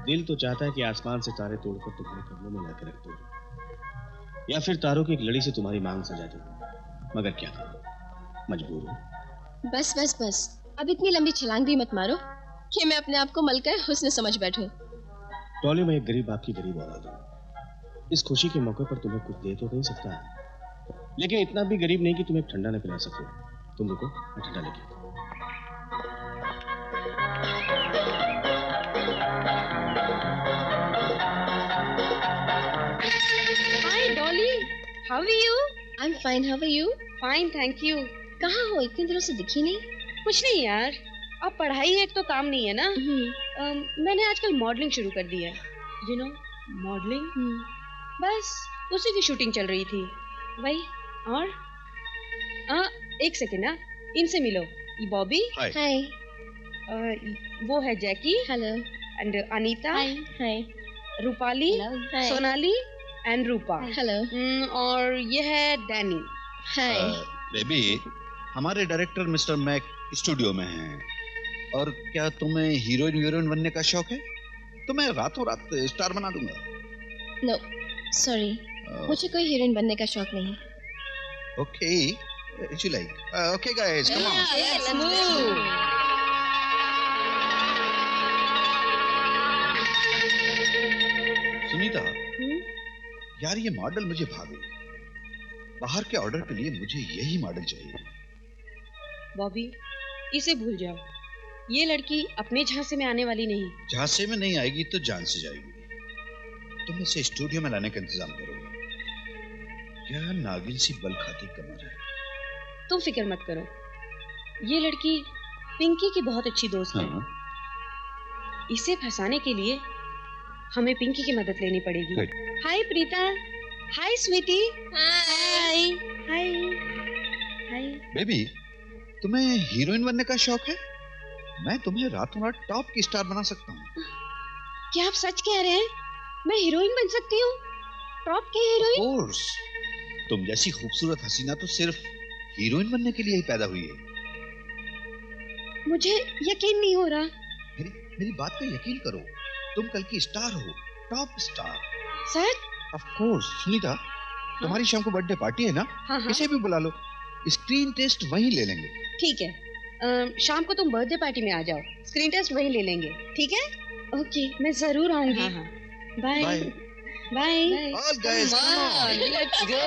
दिल तो चाहता है कि आसमान से तारे तोड़कर तुम्हारे कमरों में लाकर रख दूं, या फिर तारों की एक लड़ी से तुम्हारी मांग सजा दूं, मगर क्या करूं, मजबूर हूं। बस बस बस, अब इतनी लंबी छलांग भी मत मारो कि मैं अपने आप को मलका हुस्न समझ बैठूं। डॉली, मैं एक गरीब बाप की गरीब औलाद हूं। इस खुशी के मौके पर तुम्हें कुछ दे तो नहीं सकता, लेकिन इतना भी गरीब नहीं कि तुम्हें ठंडा न पिला सकूं। तुम रुको, मैं ठंडा लेके आता हूं। Hi Dolly, how are you? I'm fine, how are you? Fine, thank you. कहाँ हो? इतने दिनों से दिखी नहीं। कुछ नहीं यार, अब पढ़ाई है तो काम नहीं है ना। मैंने आजकल मॉडलिंग शुरू कर दी है। You know, modelling. बस उसी की शूटिंग चल रही थी। वही और एक सेकेंड ना, इनसे मिलो। ये बॉबी। हाय। वो है Jackie. Hello. And Anita. Hi. Hi. Rupali. Hi. Sonali and Rupa. Hello. और ये है डैनी। हाय। बेबी, हमारे डायरेक्टर मिस्टर मैक स्टूडियो में हैं। और क्या तुम्हें हीरोइन बनने का शौक है? तो मैं रातों रात स्टार बना दूंगा। नो, सॉरी, मुझे कोई हीरोइन बनने का शौक नहीं। Okay, if you like. Okay guys, come on. Let's move. Sunita, यार ये मॉडल मुझे भा गई। बाहर के ऑर्डर के लिए मुझे यही मॉडल चाहिए। बॉबी, इसे भूल जाओ। ये लड़की अपने झांसे में आने वाली नहीं। झांसे में नहीं आएगी तो जान से जाएगी। तुम इसे स्टूडियो में लाने का इंतजाम करो। क्या नागिन सी बल खाती कमर है। तुम फिक्र मत करो, ये लड़की पिंकी की बहुत अच्छी दोस्त है। इसे फंसाने के लिए हमें पिंकी की मदद लेनी पड़ेगी। हाय प्रीता। हाय स्वीटी। हाय हाय हाय। बेबी, तुम्हें हीरोइन बनने का शौक है? मैं तुम्हें रातों रात टॉप की स्टार बना सकता हूँ। क्या आप सच कह रहे हैं? मैं हीरोइन बन सकती हूँ? टॉप की हीरोइन? Of course. तुम जैसी खूबसूरत हसीना तो सिर्फ हीरोइन बनने के लिए ही पैदा हुई है। मुझे यकीन नहीं हो रहा। मेरी बात पे यकीन करो। तुम कल की स्टार हो, top star. Sir? Of course. Sunita, तुम्हारी शाम को बर्थडे पार्टी है ना? हाँ। इसे भी बुला लो। स्क्रीन टेस्ट वहीं ले लेंगे। ठीक है, शाम को तुम बर्थडे पार्टी में आ जाओ। स्क्रीन टेस्ट वहीं ले लेंगे, ठीक है? ओके, मैं जरूर आऊंगी। हाँ। Bye bye. All guys, come on. Let's go.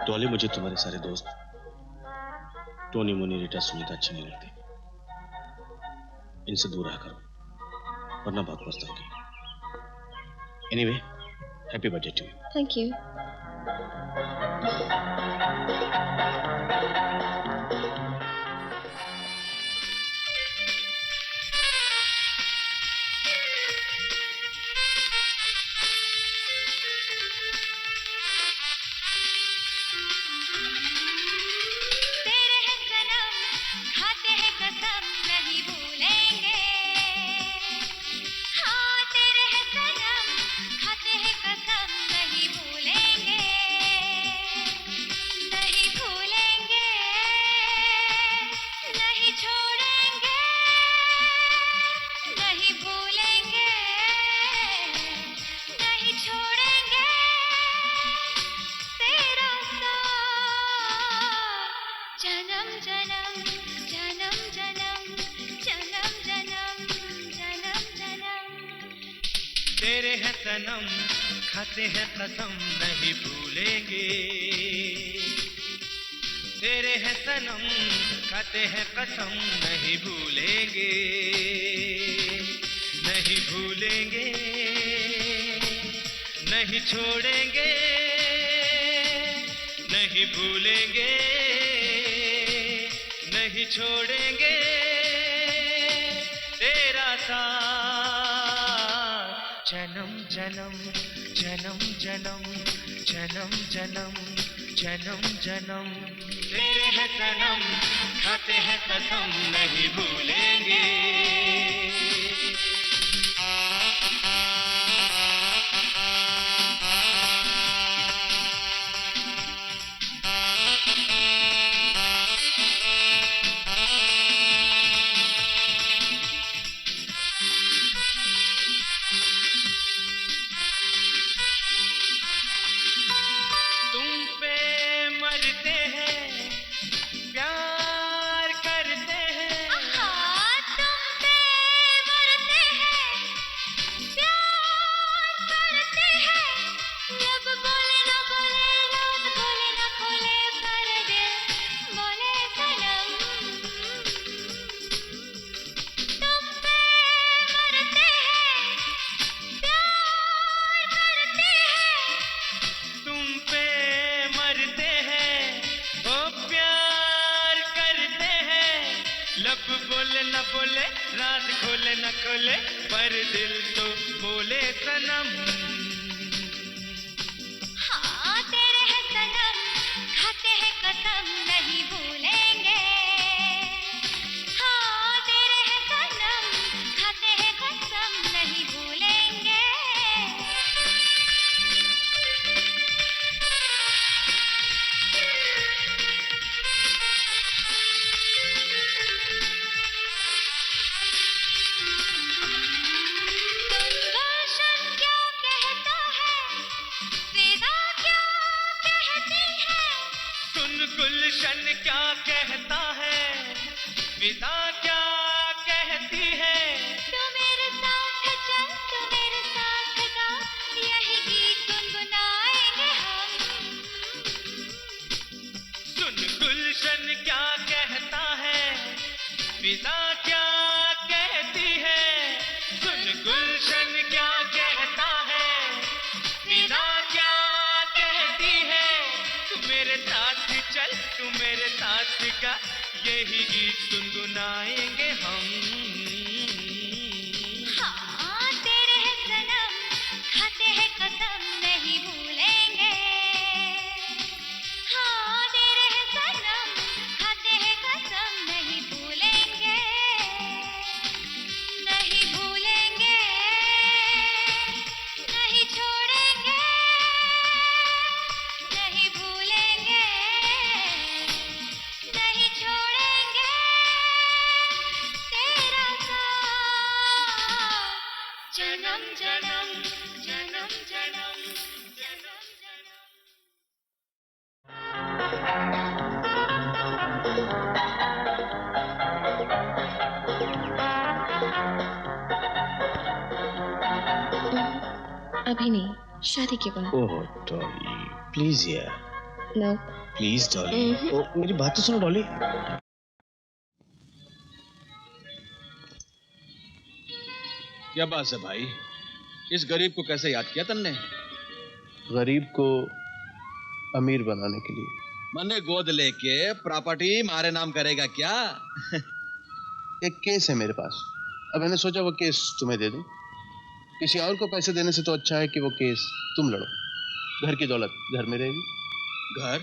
Dolly, मुझे तुम्हारे सारे दोस्त टोनी, मुनी, रीटा, सुनीता अच्छी नहीं लगती। इनसे दूर रहा करो, वरना बहुत पछताओगी। Anyway, happy birthday to you. Thank you. तेरे हैं सनम, खाते हैं कसम, नहीं भूलेंगे। तेरे हैं सनम, खाते हैं कसम, नहीं भूलेंगे, नहीं भूलेंगे, नहीं छोड़ेंगे, नहीं भूलेंगे, नहीं छोड़ेंगे तेरा साथ। जन्म जन्म जन्म जन्म जन्म जन्म जन्म जन्म तेरे हैं सनम, खाते हैं कसम, नहीं भूलेंगे। लब बोले न बोले, राज खोले न खोले, पर दिल तो बोले सनम। हाँ तेरे हैं सनम, खाते हैं कसम नहीं भूलेंगे। हाँ तेरे हैं सनम, खाते हैं कसम नहीं भूलेंगे। गुलशन क्या कहता है, विदा क्या कहती है। तू मेरे साथ चल, तू मेरे साथ गा, यही गीत गुनगुनाएंगे हम। सुन गुलशन क्या कहता है, विदा क्या कहती है। सुन गुलशन क्या कहता है, विदा क्या कहती है। तू मेरे साथ चल, तू मेरे साथ गा, यही गीत गुनगुनाएंगे हम। हाँ तेरे हैं सनम, खाते हैं कसम नहीं भूलेंगे। हाँ तेरे हैं सनम, खाते हैं कसम नहीं भूलेंगे। नहीं भूलेंगे, नहीं छोड़ेंगे, नहीं भूलेंगे, नहीं छोड़ेंगे तेरा साथ। जन्म जन्म जन्म जन्म जन्म जन्म। अभी नहीं, शादी के बाद। ओह डॉली, प्लीज यार, नो। प्लीज डॉली। ओ मेरी बात तो सुनो डॉली। क्या बात है भाई, इस गरीब को कैसे याद किया तुमने? गरीब को अमीर बनाने के लिए। मने गोद लेके प्रॉपर्टी मारे नाम करेगा क्या? एक केस है मेरे पास, अब मैंने सोचा वो केस तुम्हें दे दूं। किसी और को पैसे देने से तो अच्छा है कि वो केस तुम लड़ो। घर की दौलत घर में रहेगी। घर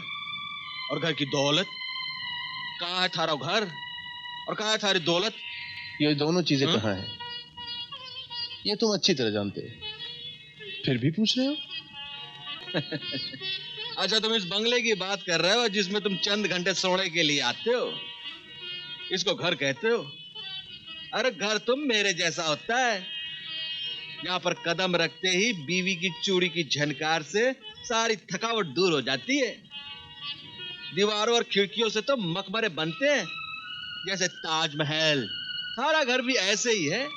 और घर की दौलत? कहाँ है थारा घर और कहाँ है थारी दौलत? ये दोनों चीजें कहाँ हैं ये तुम अच्छी तरह जानते हो, फिर भी पूछ रहे हो? अच्छा, तुम इस बंगले की बात कर रहे हो जिसमें तुम चंद घंटे सोने के लिए आते हो, इसको घर कहते हो? अरे घर तुम मेरे जैसा होता है, यहाँ पर कदम रखते ही बीवी की चूड़ी की झनकार से सारी थकावट दूर हो जाती है। दीवारों और खिड़कियों से तो मकबरे बनते हैं जैसे ताजमहल। सारा घर भी ऐसे ही है,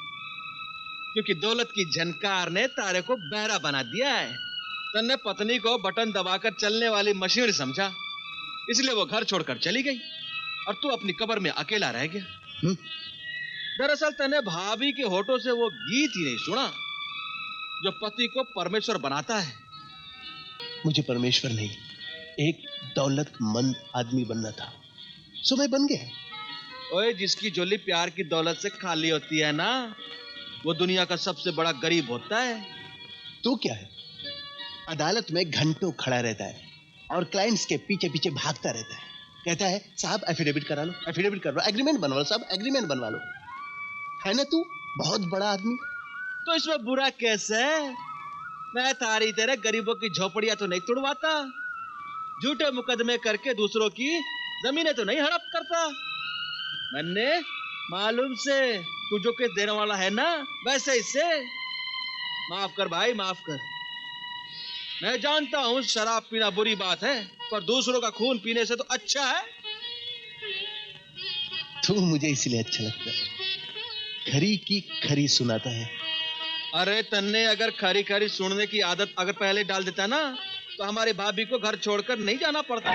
क्योंकि दौलत की झनकार ने तारे को बहरा बना दिया है। तन्ने पत्नी को बटन दबाकर चलने वाली मशीन समझा, इसलिए वो घर छोड़कर चली गई और तू अपनी कब्र में अकेला रह गया। दरअसल तन्ने भाभी के होठों से वो गीत ही नहीं सुना जो पति को परमेश्वर बनाता है। मुझे परमेश्वर नहीं, एक दौलतमंद आदमी बनना था, सो मैं बन गया। ओए, जिसकी झोली प्यार की दौलत से खाली होती है ना, वो दुनिया का सबसे बड़ा गरीब होता है। तो क्या है, अदालत में घंटों खड़ा रहता है और क्लाइंट्स के पीछे पीछे भागता रहता है, कहता है साहब एफिडेविट करा लो, एफिडेविट करवा, एग्रीमेंट बनवा लो साहब, एग्रीमेंट बनवा लो। है ना तू बहुत बड़ा आदमी? तो इसमें बुरा कैसे? मैं तारी तेरे गरीबों की झोपड़ियां तो नहीं तोड़वाता, झूठे मुकदमे करके दूसरों की जमीनें तो नहीं हड़प करता। मैंने मालूम से तू जो केस देने वाला है ना, वैसे इससे माफ कर भाई, माफ कर। मैं जानता हूं शराब पीना बुरी बात है, पर दूसरों का खून पीने से तो अच्छा है। तू मुझे इसलिए अच्छा लगता है, खरी की खरी सुनाता है। अरे तन्ने अगर खरी खरी सुनने की आदत अगर पहले डाल देता ना, तो हमारी भाभी को घर छोड़कर नहीं जाना पड़ता।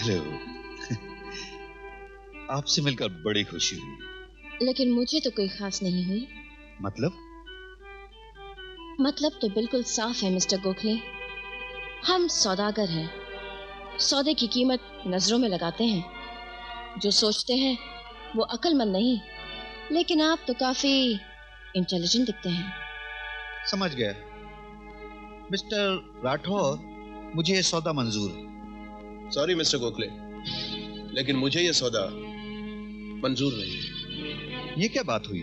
हेलो। आपसे मिलकर बड़ी खुशी हुई। लेकिन मुझे तो कोई खास नहीं हुई। मतलब? मतलब तो बिल्कुल साफ है मिस्टर गोखले। हम सौदागर हैं। सौदे की कीमत नजरों में लगाते हैं। जो सोचते हैं वो अक्लमंद नहीं, लेकिन आप तो काफी इंटेलिजेंट दिखते हैं। समझ गया। मिस्टर राठौर, मुझे ये सौदा मंजूर है। सॉरी मिस्टर गोखले, लेकिन मुझे ये सौदा मंजूर नहीं है। ये क्या बात हुई?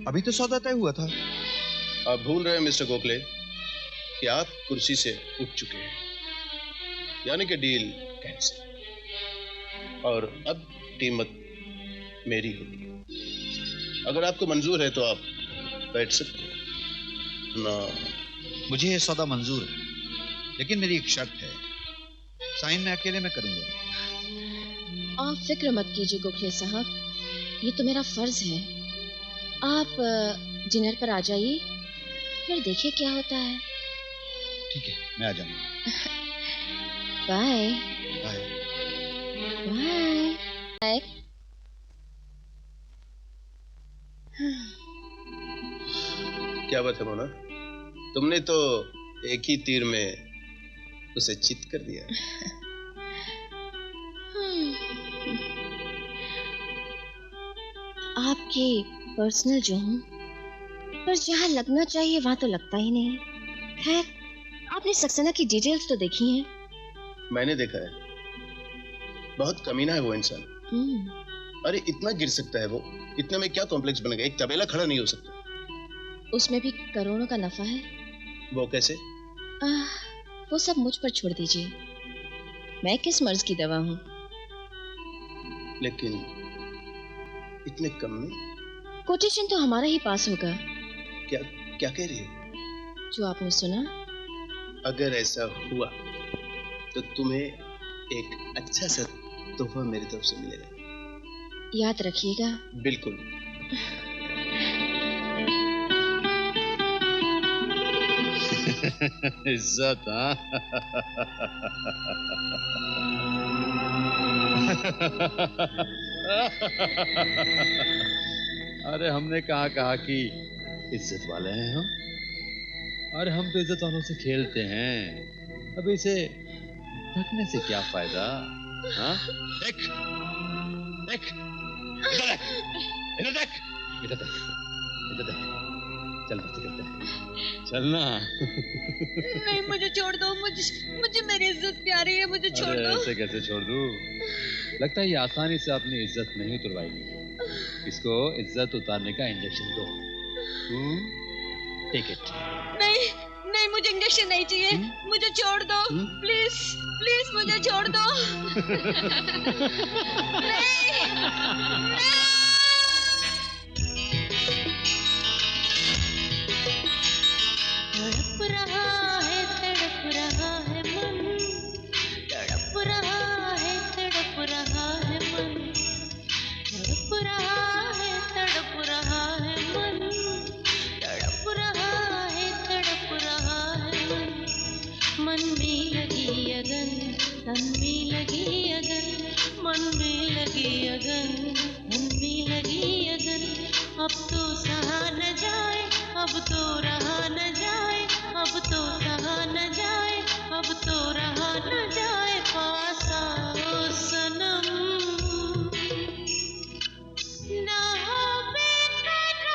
अभी तो सौदा तय हुआ था। आप भूल रहे हैं मिस्टर गोखले कि आप कुर्सी से उठ चुके हैं, यानी कि डील कैंसिल। और अब कीमत मेरी होगी। अगर आपको मंजूर है तो आप बैठ सकते हैं ना। मुझे ये सौदा मंजूर है, लेकिन मेरी एक शर्त है। साइन मैं अकेले में करूंगा। आप फिक्र मत कीजिए गोखले साहब, ये तो मेरा फर्ज है। आप डिनर पर आ जाइए, फिर देखिए क्या होता है। ठीक है, मैं आ जाऊंगा। Bye bye. बाय। क्या बात है मोना, तुमने तो एक ही तीर में उसे चित कर दिया। आपके पर्सनल जो हूँ, पर जहाँ लगना चाहिए वहां तो लगता ही नहीं। खैर, आपने सक्सेना की डिटेल्स तो देखी हैं। मैंने देखा है, बहुत कमीना है वो इंसान। अरे इतना गिर सकता है वो, इतने में क्या कॉम्प्लेक्स बन गया, एक तबेला खड़ा नहीं हो सकता। उसमें भी करोड़ों का नफा है। वो कैसे? वो सब मुझ पर छोड़ दीजिए। मैं किस मर्ज की दवा हूँ। लेकिन इतने कम में? कोटेशन तो हमारा ही पास होगा। क्या क्या कह रही हो? जो आपने सुना। अगर ऐसा हुआ तो तुम्हें एक अच्छा सा तोहफा मेरी तरफ से मिलेगा। याद रखिएगा। बिल्कुल। इज्जत, हाँ? अरे हमने कहा कि इज्जत वाले हैं हम। अरे हम तो इज्जत वालों से खेलते हैं। अब इसे ढकने से क्या फायदा? हाँ? देख, देख, इधर देख, इधर देख, इधर देख, इधर देख। चल मस्ती करते हैं, चलना। नहीं, मुझे छोड़ दो। मुझे मेरी इज्जत प्यारी है, मुझे छोड़ दो। ऐसे कैसे छोड़ दूं? लगता है ये आसानी से आपने इज्जत नहीं उतरवाएगी। इसको इज्जत उतारने का इंजेक्शन दो। Take it. नहीं नहीं, मुझे इंजेक्शन नहीं चाहिए। मुझे छोड़ दो, प्लीज प्लीज, मुझे छोड़ दो। नहीं, नहीं। तड़प रहा है मन, तड़प रहा है मन, तड़प रहा है मन, तड़प रहा है मन। मन में लगी अगन, तन में लगी अगन, मन में लगी अगन, तन में लगी अगन। अब तो सहा न जाए, अब तो रहा न जाए, अब तो सहा न जाए, अब तो रहा न जाए। पास आओ सनम, ना हो बेकरार।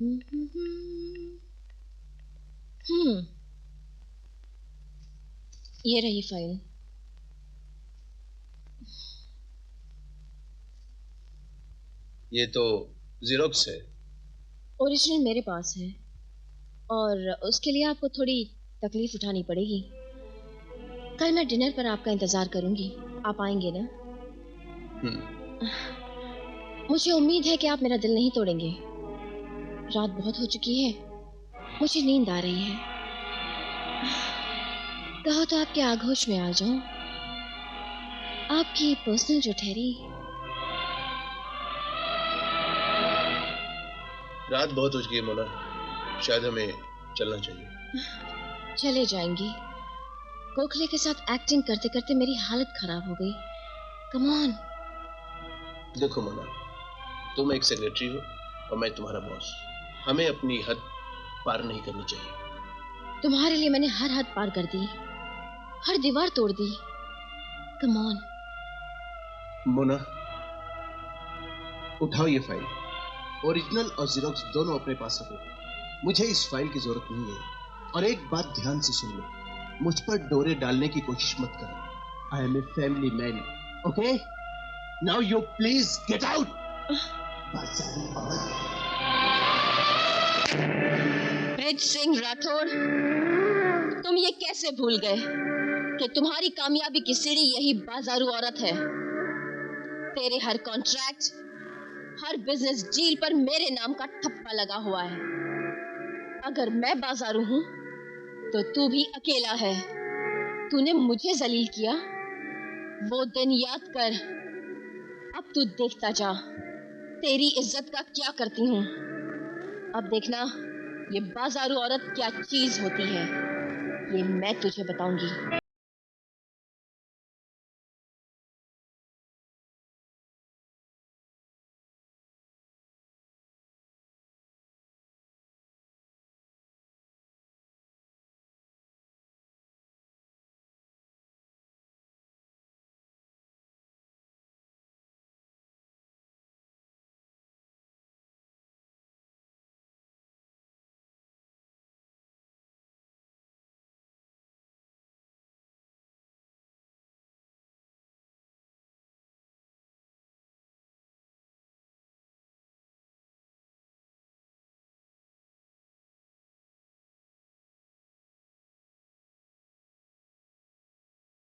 ये रही फाइल। ये तो ज़ेरॉक्स है। ओरिजिनल मेरे पास है और उसके लिए आपको थोड़ी तकलीफ उठानी पड़ेगी। कल मैं डिनर पर आपका इंतजार करूंगी, आप आएंगे ना? मुझे उम्मीद है कि आप मेरा दिल नहीं तोड़ेंगे। रात बहुत हो चुकी है, मुझे नींद आ रही है। कहो तो आपके आगोश में आ जाऊं, आपकी पर्सनल जो ठहरी। रात बहुत हो चुकी है मोना, शायद हमें चलना चाहिए। चले जाएंगी। गोखले के साथ एक्टिंग करते करते मेरी हालत खराब हो गई। Come on. देखो मोना, तुम एक सेक्रेटरी हो और मैं तुम्हारा बॉस। हमें अपनी हद पार नहीं करनी चाहिए। तुम्हारे लिए मैंने हर हद पार कर दी, हर दीवार तोड़ दी। कम ऑन मोना, उठाओ ये फाइल। ओरिजिनल और ज़ेरॉक्स दोनों अपने पास रखो। मुझे इस फाइल की जरूरत नहीं है। और एक बात ध्यान से सुन लो, मुझ पर डोरे डालने की कोशिश मत करो। I am a family man, okay? Now you please get out. Brij Singh Rathore, तुम ये कैसे भूल गए कि तुम्हारी कामयाबी की सीढ़ी यही बाजारू औरत है। तेरे हर कॉन्ट्रैक्ट, हर बिजनेस डील पर मेरे नाम का ठप्पा लगा हुआ है। अगर मैं बाजारू हूं तो तू भी अकेला है। तूने मुझे जलील किया, वो दिन याद कर। अब तू देखता जा तेरी इज्जत का क्या करती हूं। अब देखना ये बाजारू औरत क्या चीज होती है, ये मैं तुझे बताऊंगी।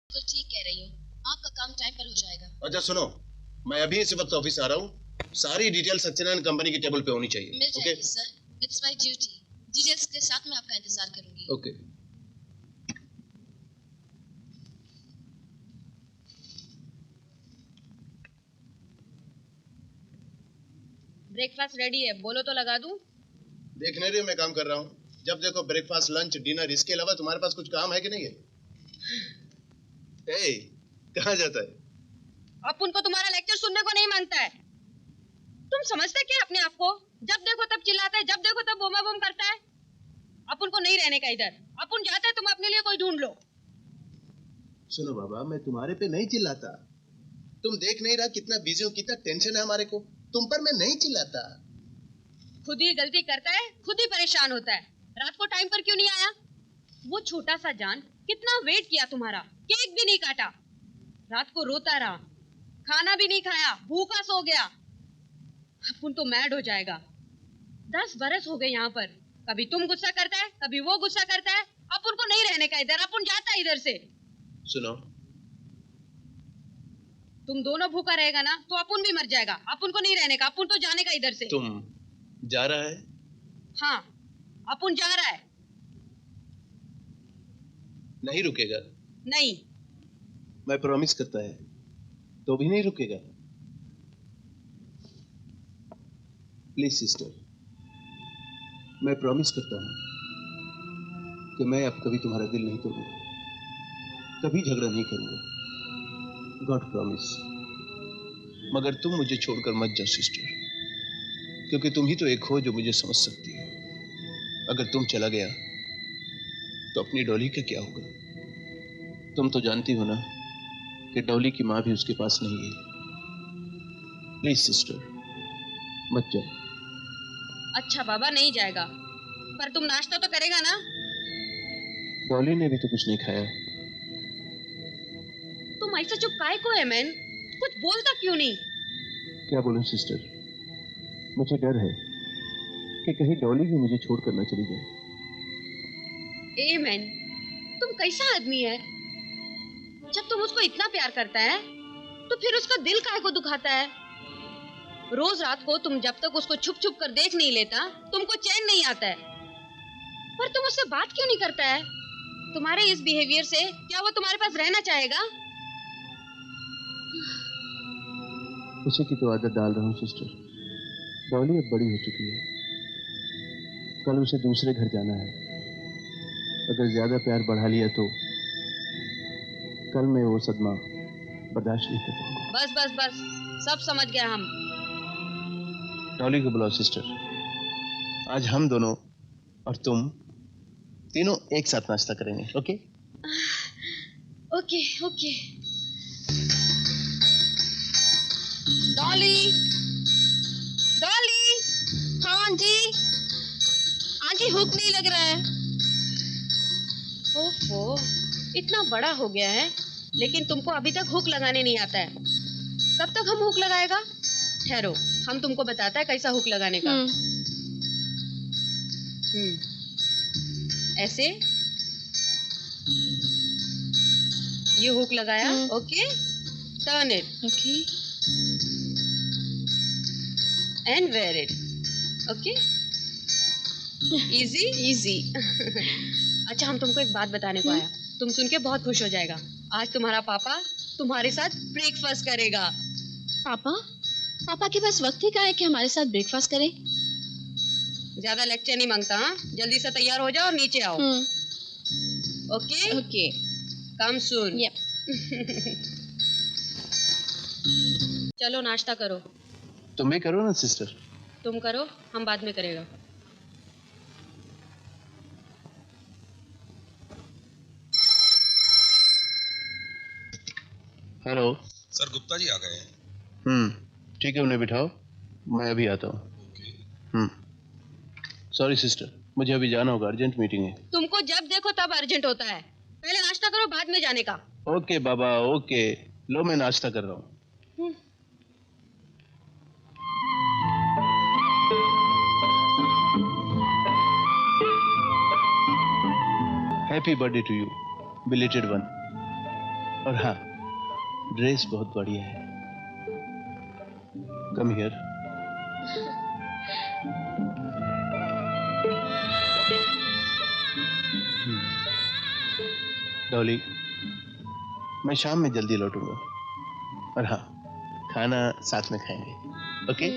तो ठीक कह रही हूँ, आपका काम टाइम पर हो जाएगा। अच्छा सुनो, मैं अभी इस वक्त ऑफिस आ रहा हूँ। सारी डिटेल सत्यनारायण कंपनी की टेबल पे होनी चाहिए। मिल जाएगी sir, it's my duty. Details के साथ मैं आपका इंतजार करूंगी। ओके। ब्रेकफास्ट रेडी है, बोलो तो लगा दूं। देखने रहे मैं काम कर रहा हूँ। जब देखो ब्रेकफास्ट, लंच, डिनर, इसके अलावा तुम्हारे पास कुछ काम है कि नहीं है? कहाँ जाता है? अपन को तुम्हारा लेक्चर सुनने को नहीं मांगता है। तुम समझते क्या अपने आप को? जब देखो तब चिल्लाता है, जब देखो तब बोमा बोम करता है। अपन को नहीं रहने का इधर। अपन जाते हैं, तुम अपने लिए कोई ढूंढ लो। सुनो बाबा, मैं तुम्हारे पे नहीं चिल्लाता। तुम देख नहीं रहा कितना बिजी हूँ, कितना टेंशन है हमारे को। तुम पर मैं नहीं चिल्लाता। खुद ही गलती करता है, खुद ही परेशान होता है। रात को टाइम पर क्यों नहीं आया? वो छोटा सा जान कितना वेट किया तुम्हारा, केक भी नहीं काटा। रात को रोता रहा, खाना भी नहीं खाया, भूखा सो गया। अपन तो मैड हो जाएगा। 10 बरस हो गए यहाँ पर। कभी तुम गुस्सा करता है, कभी वो गुस्सा करता है। अपन को नहीं रहने का इधर, अपन जाता है इधर से। सुनो, तुम दोनों भूखा रहेगा ना तो अपन भी मर जाएगा। अपन को नहीं रहने का, अपन तो जाने का इधर से। तुम जा रहा है? हाँ, अपन जा रहा है। नहीं रुकेगा? नहीं। मैं प्रॉमिस करता है तो भी नहीं रुकेगा? प्लीज सिस्टर, मैं प्रॉमिस करता हूं कि मैं अब कभी तुम्हारा दिल नहीं तोड़ूंगा, कभी झगड़ा नहीं करूंगा। God promise. मगर तुम मुझे छोड़कर मत जाओ सिस्टर, क्योंकि तुम ही तो एक हो जो मुझे समझ सकती है। अगर तुम चला गया तो अपनी डॉली का क्या होगा? तुम तो जानती हो ना कि डॉली की माँ भी उसके पास नहीं है। प्लीज सिस्टर, मत जाओ। अच्छा बाबा नहीं जाएगा, पर तुम नाश्ता तो करेगा ना? डॉली ने भी तो कुछ नहीं खाया। तुम ऐसा चुप काहे को है मैन? कुछ बोलता क्यों नहीं? क्या बोलूं सिस्टर, मुझे डर है कि कहीं डॉली भी मुझे छोड़कर न चली जाए। ए मैन, तुम कैसा आदमी है? जब तुम उसको इतना प्यार करता है तो फिर उसका दिल काहे को दुखाता है? रोज रात को तुम जब तक उसको छुप छुप कर देख नहीं लेता तुमको चैन नहीं आता है। पर तुम उससे बात क्यों नहीं करता है? तुम्हारे इस बिहेवियर से क्या वो तुम्हारे पास रहना चाहेगा? उसे की तो आदत डाल रहा हूँ सिस्टर। डॉली अब बड़ी हो चुकी है, कल उसे दूसरे घर जाना है। अगर ज्यादा प्यार बढ़ा लिया तो कल मैं वो सदमा बर्दाश्त नहीं कर पाऊंगा। बस बस बस, सब समझ गया हम। डॉली को बुलाओ सिस्टर। आज हम दोनों और तुम तीनों एक साथ नाश्ता करेंगे। Okay okay okay. Dolly, Dolly. हाँ आंटी, आंटी हुक नहीं लग रहा है। ओफो, इतना बड़ा हो गया है लेकिन तुमको अभी तक हुक लगाने नहीं आता है। कब तक हम हुक लगाएगा? ठहरो, हम तुमको बताता है कैसा हुक लगाने का। ऐसे ये हुक लगाया। Okay, turn it. Okay and wear it. Okay, easy easy. अच्छा, हम तुमको एक बात बताने को आया, तुम सुन के बहुत खुश हो जाएगा। आज तुम्हारा पापा तुम्हारे साथ ब्रेकफास्ट करेगा। पापा? पापा के पास वक्त ही कहाँ है कि हमारे साथ ब्रेकफास्ट करें? ज्यादा लेक्चर नहीं मांगता। हाँ, जल्दी से तैयार हो जाओ और नीचे आओ। ओके ओके, कम सून। यप। चलो नाश्ता करो। तुम्हें करो ना सिस्टर। तुम करो, हम बाद में करेगा। हेलो सर, गुप्ता जी आ गए हैं। ठीक है, उन्हें बिठाओ, मैं अभी आता हूँ। सॉरी सिस्टर, मुझे अभी जाना होगा, अर्जेंट मीटिंग है। तुमको जब देखो तब अर्जेंट होता है। पहले नाश्ता करो, बाद में जाने का। ओके बाबा, ओके। लो मैं नाश्ता कर रहा हूँ। Happy birthday to you, belated one. और हाँ, ड्रेस बहुत बढ़िया है। Come here. डॉली, मैं शाम में जल्दी लौटूंगा। और हाँ, खाना साथ में खाएंगे। ओके?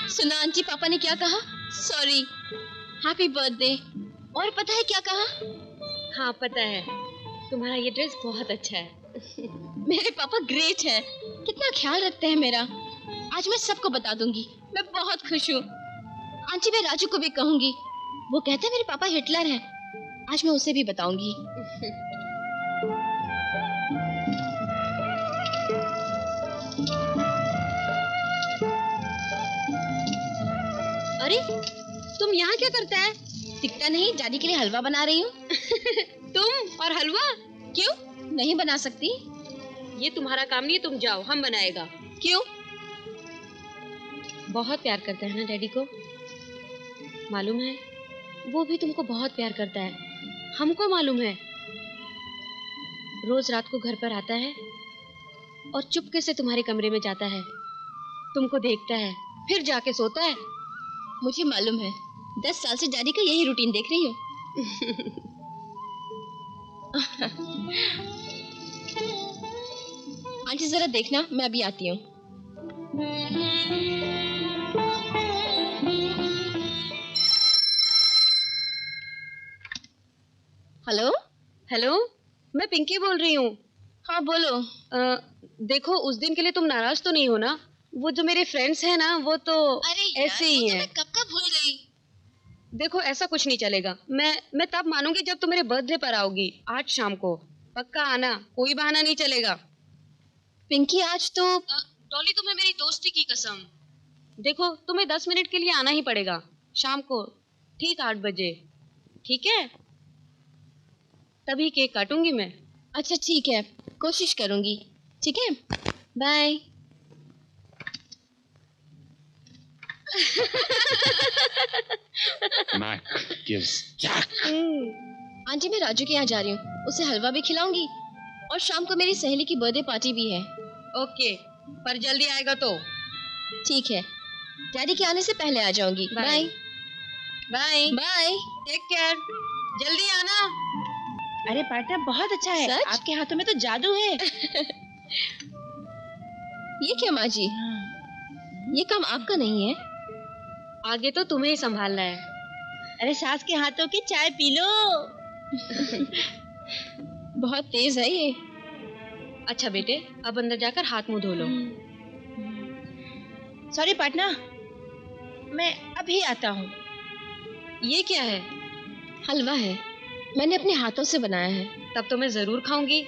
सुना आंटी, पापा ने क्या कहा? Sorry, happy birthday. और पता है क्या कहा? हाँ पता है, तुम्हारा ये ड्रेस बहुत अच्छा है। मेरे पापा ग्रेट है, कितना ख्याल रखते हैं मेरा। आज मैं सबको बता दूंगी, मैं बहुत खुश हूँ। आंटी, मैं राजू को भी कहूंगी, वो कहते हैं मेरे पापा हिटलर हैं। आज मैं उसे भी बताऊंगी। अरे तुम यहाँ क्या करता है? दिखता नहीं, दादी के लिए हलवा बना रही हूँ। तुम और हलवा? क्यों नहीं बना सकती? ये तुम्हारा काम नहीं, तुम जाओ, हम बनाएगा। क्यों? बहुत प्यार करता है ना डैडी को, मालूम है? वो भी तुमको बहुत प्यार करता है, हमको मालूम है। रोज रात को घर पर आता है और चुपके से तुम्हारे कमरे में जाता है, तुमको देखता है, फिर जाके सोता है। मुझे मालूम है, 10 साल से डैडी का यही रूटीन देख रही हूँ। आंटी जरा देखना, मैं अभी आती हूँ। हेलो हेलो, मैं पिंकी बोल रही हूँ। हाँ बोलो। देखो, उस दिन के लिए तुम नाराज तो नहीं हो ना? वो जो मेरे फ्रेंड्स हैं ना, वो तो ऐसे ही हैं। मैं कब कब भूल गई। देखो, ऐसा कुछ नहीं चलेगा। मैं तब मानूंगी जब तुम मेरे बर्थडे पर आओगी, आज शाम को। पक्का आना, कोई बहाना नहीं चलेगा। पिंकी आज तो डॉली तुम्हें मेरी दोस्ती की कसम। देखो तुम्हें 10 मिनट के लिए आना ही पड़ेगा शाम को ठीक 8 बजे, ठीक है? तभी केक काटूंगी मैं। अच्छा ठीक है, कोशिश करूंगी। ठीक है, बाय। आंटी मैं राजू के यहाँ जा रही हूँ, उसे हलवा भी खिलाऊंगी और शाम को मेरी सहेली की बर्थडे पार्टी भी है। ओके, पर जल्दी आएगा तो। ठीक है, डैडी के आने से पहले आ जाऊंगी। Bye bye bye, take care, जल्दी आना। अरे पार्टनर बहुत अच्छा है। सच? आपके हाथों में तो जादू है। ये क्या माँ जी, ये काम आपका नहीं है। आगे तो तुम्हें ही संभालना है। अरे सास के हाथों की चाय पी लो। बहुत तेज है ये। अच्छा बेटे, अब अंदर जाकर हाथ मुंह धो लो। सॉरी पार्टनर, मैं अभी आता हूँ। ये क्या है? हलवा है, मैंने अपने हाथों से बनाया है। तब तो मैं जरूर खाऊंगी,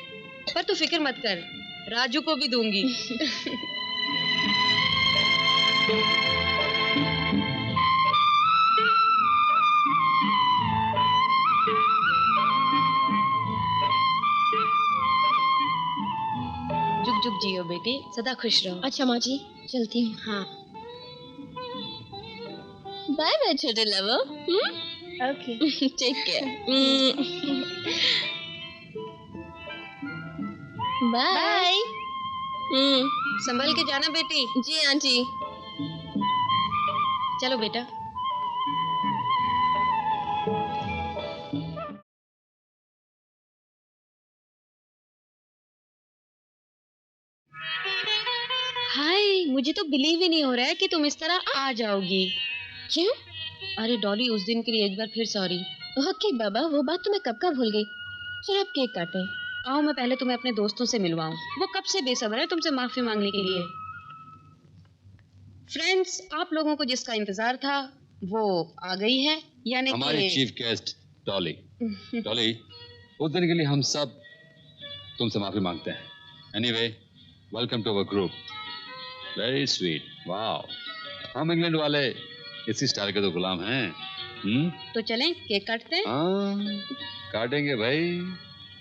पर तू फिक्र मत कर, राजू को भी दूंगी। जुग जुग जियो बेटी, सदा खुश रहो। अच्छा माँ जी, चलती हूँ। हाँ बाय बाय छोटे lover. Okay, take care. Bye. संभल के जाना बेटी। जी आंटी। चलो बेटा। हाय, मुझे तो बिलीव ही नहीं हो रहा है कि तुम इस तरह आ जाओगी। क्यों? अरे डॉली, उस दिन के लिए एक बार फिर सॉरी। ओके बाबा, वो बात तो मैं कब का भूल गई। चलो अब केक काटें। आओ मैं पहले तुम्हें अपने दोस्तों से मिलवाऊं, वो कब से बेसब्र है तुमसे माफी मांगने के लिए। फ्रेंड्स, आप लोगों को जिसका इंतजार था वो आ गई है, यानी हमारी चीफ गेस्ट डॉली। डॉली, उस दिन के लिए हम सब तुमसे माफी मांगते हैं। Anyway, welcome to our group. Very sweet, wow. हम इंग्लैंड वाले इसी स्टाइल के तो गुलाम हैं। तो चलें केक काटते हैं। हाँ, काटेंगे भाई,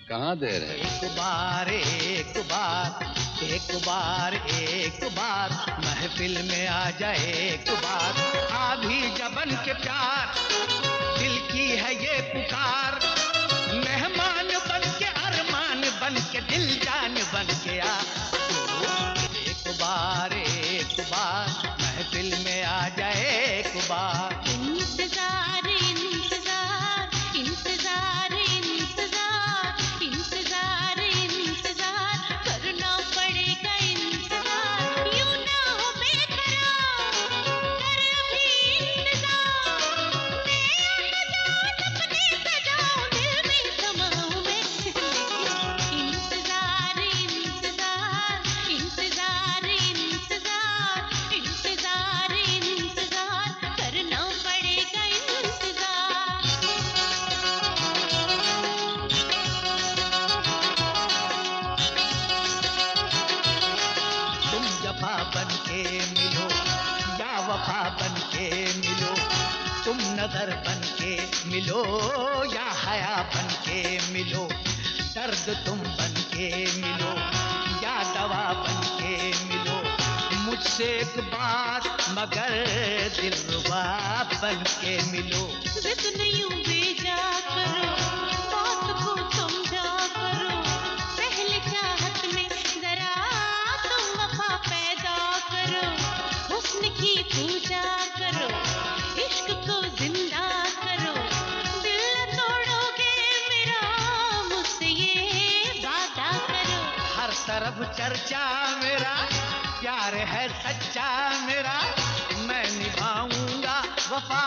कहाँ देर है। एक बार एक बार एक बार एक बार महफिल में आ जाए एक बार, आ भी जबन के प्यार, दिल की है ये पुकार, मेहमान बन के अरमान बन के दिल जान बन के आ। एक बार महफिल में आ जाए एक बार। इंतजार इंतजार इंतजार इंतजार इंतजार इंतजार करना पड़ेगा इंतजार, यूं ना हो बेकरार, कर अभी इंतजार, मैं सपने सजाऊं, दिल में समाऊं मैं। इंतजार इंतजार इंतजार इंतजार इंतजार इंतजार करना पड़ेगा इंतजार। तुम जफा बन के मिलो या वफा बन के मिलो, तुम नजर बन के मिलो या हया बन के मिलो, दर्द तुम बन के मिलो या दवा बन के मिलो, मुझसे एक बात मगर दिलरुबा बन के मिलो। जिद यूं बेजा करो, बात को समझा करो, पहले चाहत में जरा तुम वफा पैदा करो, हुस्न की पूजा करो, इश्क को जिंदा करो, दिल न तोड़ोगे मेरा, मुझसे ये वादा करो। हर तरफ चर्चा मेरा, प्यार है सच्चा मेरा, मैं निभाऊंगा वफा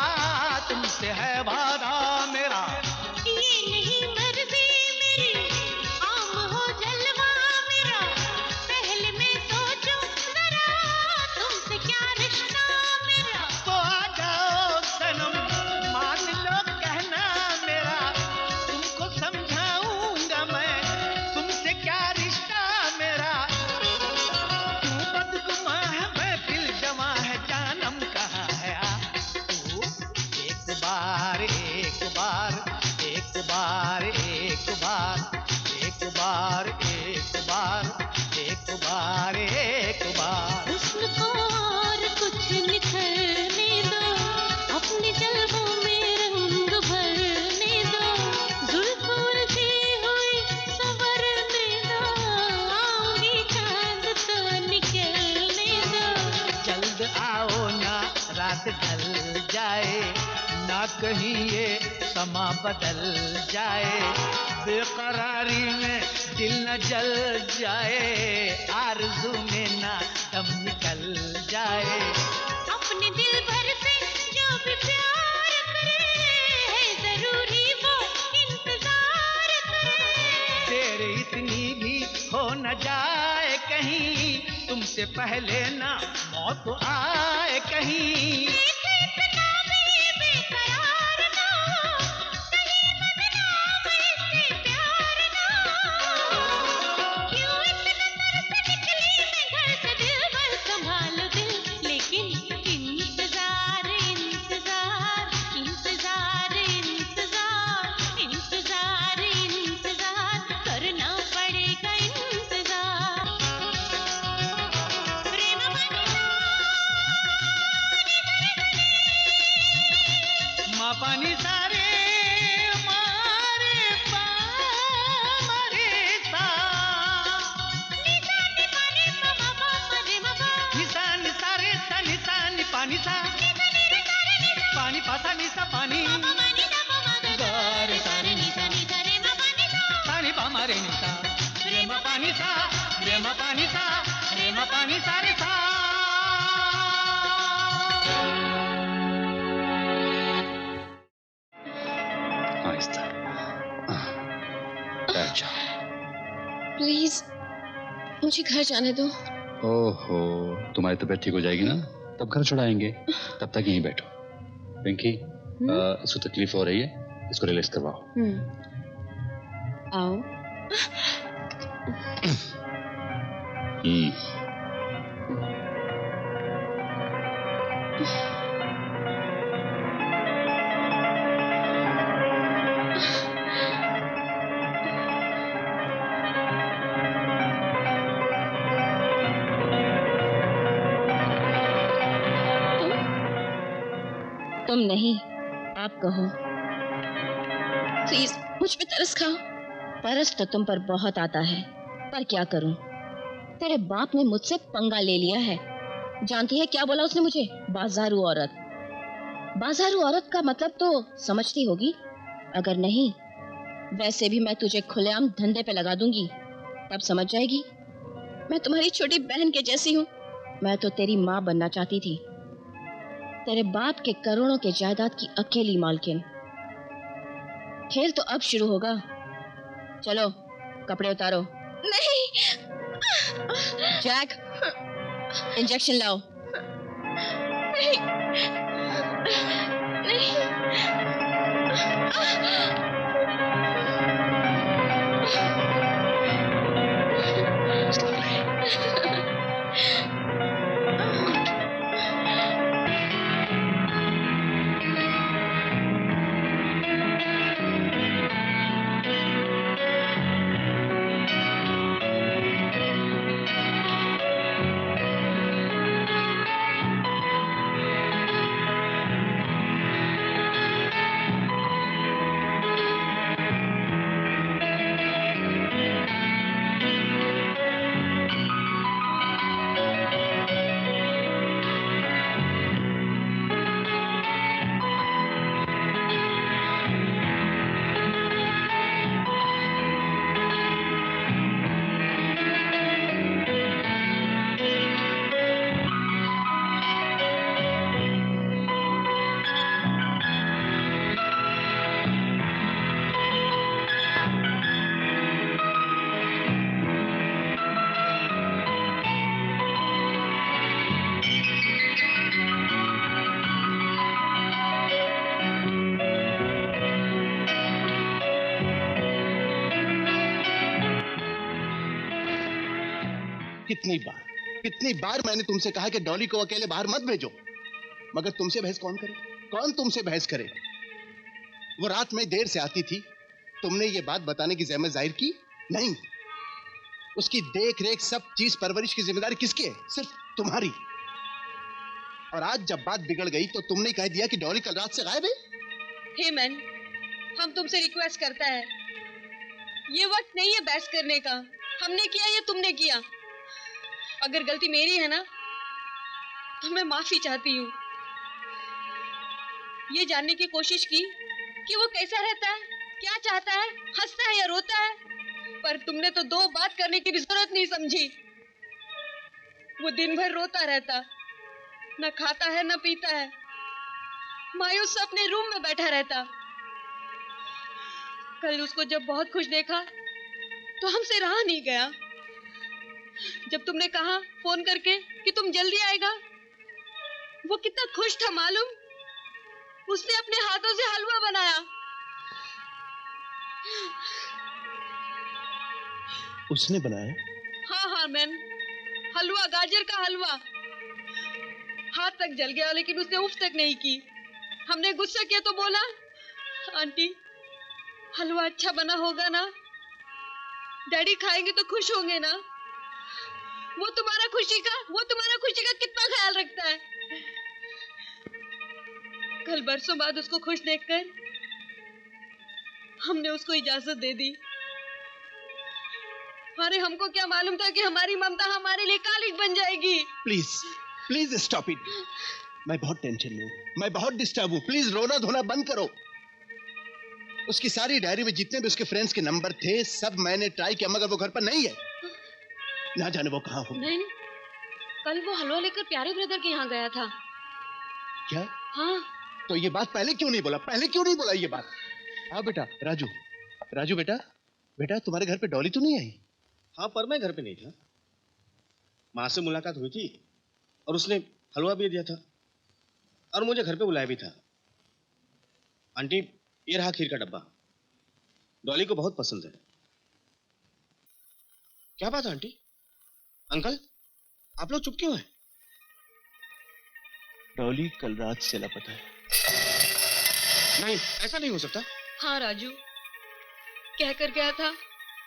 तुमसे है वादा मेरा। ये नहीं मर्जी मेरी, आम हो जलवा मेरा, पहले मैं सोचूं जरा तुमसे क्या रिश्ता मेरा। तो आ जाओ सनम, मान लो कहना मेरा, तुमको समझाऊंगा मैं तुमसे क्या रिश्ता मेरा। आओ ना रात ढल जाए, ना कहीं ये समा बदल जाए, बेकरारी में दिल न जल जाए, आरज़ू में ना दम निकल जाए। अपने दिल भर से जो भी प्यार करे है जरूरी वो इंतजार करे। तेरे इतनी भी हो न जाए कहीं, तुमसे पहले ना मौत आए कहीं। पानी सारे मारे पा मारे सा, निशान सारे सा निशान पानी सा, पानी पासा निशा पानी गारे सारे निशा पानी पा मारे निशा, रे मा पानी सा रे मा पानी सा रे मा पानी सारे सा। प्लीज मुझे घर जाने दो। ओहो, तुम्हारी तबीयत ठीक हो जाएगी ना तब घर छुड़ाएंगे, तब तक यहीं बैठो। पिंकी, इसको तकलीफ हो रही है, इसको रिलैक्स करवाओ। आओ। तुम नहीं, आप कहो। प्लीज मुझ पे तरस खाओ। तरस तो तुम पर बहुत आता है, पर क्या करूं? तेरे बाप ने मुझसे पंगा ले लिया है। जानती है क्या बोला उसने मुझे? बाजारू औरत। बाजारू औरत का मतलब तो समझती होगी, अगर नहीं वैसे भी मैं तुझे खुलेआम धंधे पे लगा दूंगी, तब समझ जाएगी। मैं तुम्हारी छोटी बहन के जैसी हूँ। मैं तो तेरी माँ बनना चाहती थी, तेरे बाप के करोड़ों के जायदाद की अकेली मालकिन। खेल तो अब शुरू होगा। चलो कपड़े उतारो। नहीं। जैक, इंजेक्शन लाओ। नहीं, नहीं। कितनी बार मैंने तुमसे कहा कि डॉली को अकेले बाहर मत भेजो, मगर तुमसे बहस कौन करे? कौन तुमसे बहस करे? वो रात में देर से आती थी, तुमने ये बात बताने की जहमत जाहिर की नहीं। उसकी देख रेख, सब चीज, परवरिश की जिम्मेदारी किसकी है? सिर्फ तुम्हारी। और आज जब बात बिगड़ गई तो तुमने कह दिया कि डॉली कल रात से गायब है। हेमन, हम तुमसे रिक्वेस्ट करता है, ये वक्त नहीं है बहस करने का। हमने किया या तुमने किया? अगर गलती मेरी है ना, तो मैं माफी चाहती हूँ। ये जानने की कोशिश की कि वो कैसा रहता है, क्या चाहता है, हंसता है या रोता है, पर तुमने तो दो बात करने की भी जरूरत नहीं समझी। वो दिन भर रोता रहता, न खाता है न पीता है, मायूस अपने रूम में बैठा रहता। कल उसको जब बहुत खुश देखा तो हमसे रहा नहीं गया। जब तुमने कहा फोन करके कि तुम जल्दी आएगा, वो कितना खुश था मालूम। उसने अपने हाथों से हलवा बनाया। उसने बनाया? हाँ हाँ मैन, हलवा, गाजर का हलवा। हाथ तक जल गया लेकिन उसने उफ तक नहीं की। हमने गुस्सा किया तो बोला, आंटी हलवा अच्छा बना होगा ना, डैडी खाएंगे तो खुश होंगे ना। वो तुम्हारा खुशी का कितना ख्याल रखता है। कल बरसों बाद उसको खुश देखकर हमने उसको इजाजत दे दी। अरे हमको क्या मालूम था कि हमारी ममता हमारे लिए कालिज बन जाएगी। Please please stop it. मैं बहुत टेंशन में हूँ, मैं बहुत डिस्टर्ब हूँ। प्लीज रोना धोना बंद करो। उसकी सारी डायरी में जितने भी उसके फ्रेंड्स के नंबर थे सब मैंने ट्राई किया, मगर वो घर पर नहीं है। ना जाने वो कहाँ हो। नहीं, कल वो हलवा लेकर प्यारे ब्रदर के यहाँ गया था। क्या? हाँ। तो ये बात पहले क्यों नहीं बोला? पहले क्यों नहीं बोला ये बात? हाँ बेटा, राजू बेटा तुम्हारे घर पे डॉली तो नहीं आई? हाँ, पर मैं घर पे नहीं था। माँ से मुलाकात हुई थी और उसने हलवा भी दिया था और मुझे घर पे बुलाया भी था। आंटी, ये रहा खीर का डब्बा, डॉली को बहुत पसंद है। क्या बात है आंटी? अंकल, आप लोग चुप क्यों हैं? डॉली कल रात से लापता है। नहीं, ऐसा नहीं हो सकता। हाँ राजू, कह कर गया था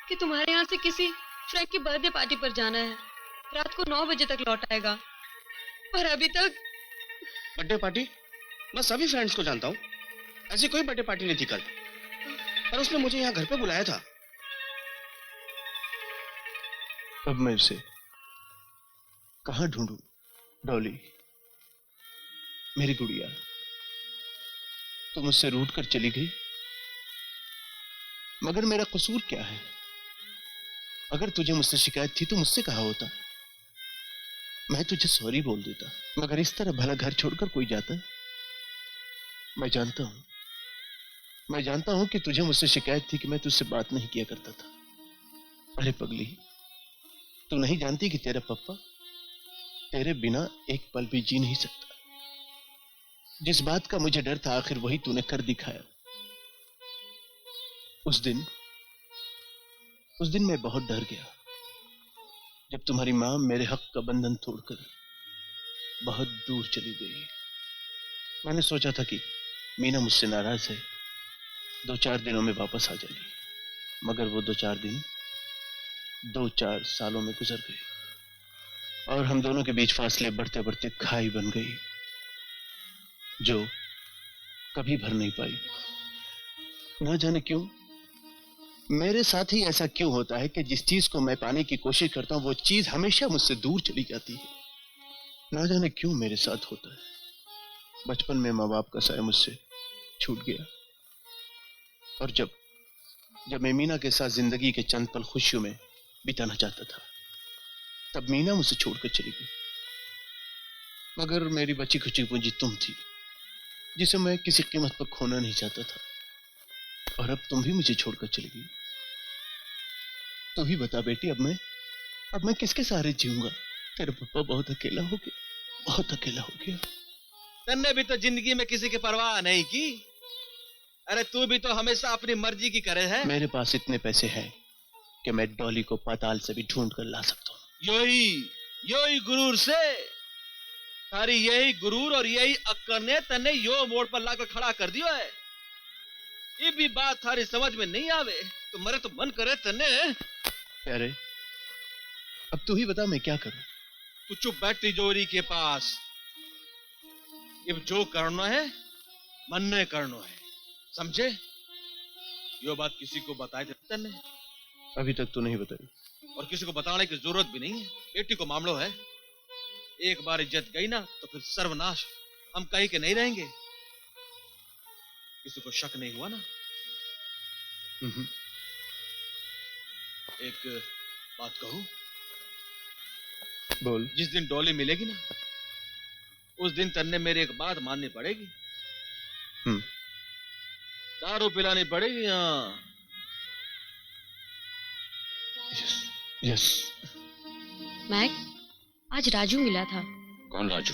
कि तुम्हारे यहाँ से किसी फ्रेंड की बर्थडे पार्टी पर जाना है। रात को 9 बजे तक लौट आएगा, पर अभी तक। Birthday party? मैं सभी फ्रेंड्स को जानता हूँ, ऐसी कोई बर्थडे पार्टी नहीं थी कल। पर उसने मुझे यहाँ घर पे बुलाया था। अब मैं उसे कहाँ ढूंढूं? डॉली, मेरी गुड़िया, तुम मुझसे रूठ कर चली गई, मगर मेरा कसूर क्या है? अगर तुझे मुझसे शिकायत थी तो मुझसे कहा होता, मैं तुझे सॉरी बोल देता। मगर इस तरह भला घर छोड़कर कोई जाता? मैं जानता हूं कि तुझे मुझसे शिकायत थी कि मैं तुझसे बात नहीं किया करता था। अरे पगली, तू नहीं जानती कि तेरा पप्पा तेरे बिना एक पल भी जी नहीं सकता। जिस बात का मुझे डर था आखिर वही तूने कर दिखाया। उस दिन मैं बहुत डर गया जब तुम्हारी मां मेरे हक का बंधन तोड़कर बहुत दूर चली गई। मैंने सोचा था कि मीना मुझसे नाराज है, 2-4 दिनों में वापस आ जाएगी, मगर वो 2-4 दिन 2-4 सालों में गुजर गए और हम दोनों के बीच फासले बढ़ते बढ़ते खाई बन गई जो कभी भर नहीं पाई। ना जाने क्यों मेरे साथ ही ऐसा क्यों होता है कि जिस चीज को मैं पाने की कोशिश करता हूं वो चीज हमेशा मुझसे दूर चली जाती है। ना जाने क्यों मेरे साथ होता है। बचपन में माँ बाप का साया मुझसे छूट गया और जब मैं मीना के साथ जिंदगी के चंद पल खुशियों में बिताना चाहता था तब मीना मुझसे छोड़कर चली गई। मगर मेरी बची खुची पूंजी तुम थी जिसे मैं किसी कीमत पर खोना नहीं चाहता था और अब तुम भी मुझे छोड़कर चली गई। तू ही बता बेटी, अब मैं किसके सहारे जीऊंगा? तेरा पापा बहुत अकेला हो गया। तन्ने भी तो जिंदगी में किसी की परवाह नहीं की। अरे तू भी तो हमेशा अपनी मर्जी की करे है। मेरे पास इतने पैसे हैं कि मैं डॉली को पाताल से भी ढूंढ कर ला सकता हूँ। योही गुरूर से थारी यही गुरूर और यही अक्कर ने तन्ने यो मोड़ पर लाकर खड़ा कर दियो है। ये भी बात थारी समझ में नहीं आवे तो मरे तो मन करे तन्ने। अरे अब तू ही बता मैं क्या करूं? तू चुप बैठ तिजोरी के पास। अब जो करना है मन ने करना है, समझे? यो बात किसी को बताए थे तन्ने? अभी तक तो नहीं बताई और किसी को बताने की जरूरत भी नहीं है। बेटी को मामलो है, एक बार इज्जत गई ना तो फिर सर्वनाश, हम कहीं के नहीं रहेंगे। किसी को शक नहीं हुआ ना? एक बात कहूं? बोल। जिस दिन डॉली मिलेगी ना, उस दिन तन्ने मेरी एक बात माननी पड़ेगी। दारू पिलानी पड़ेगी। हाँ। यस। मैक, आज राजू मिला था। कौन राजू?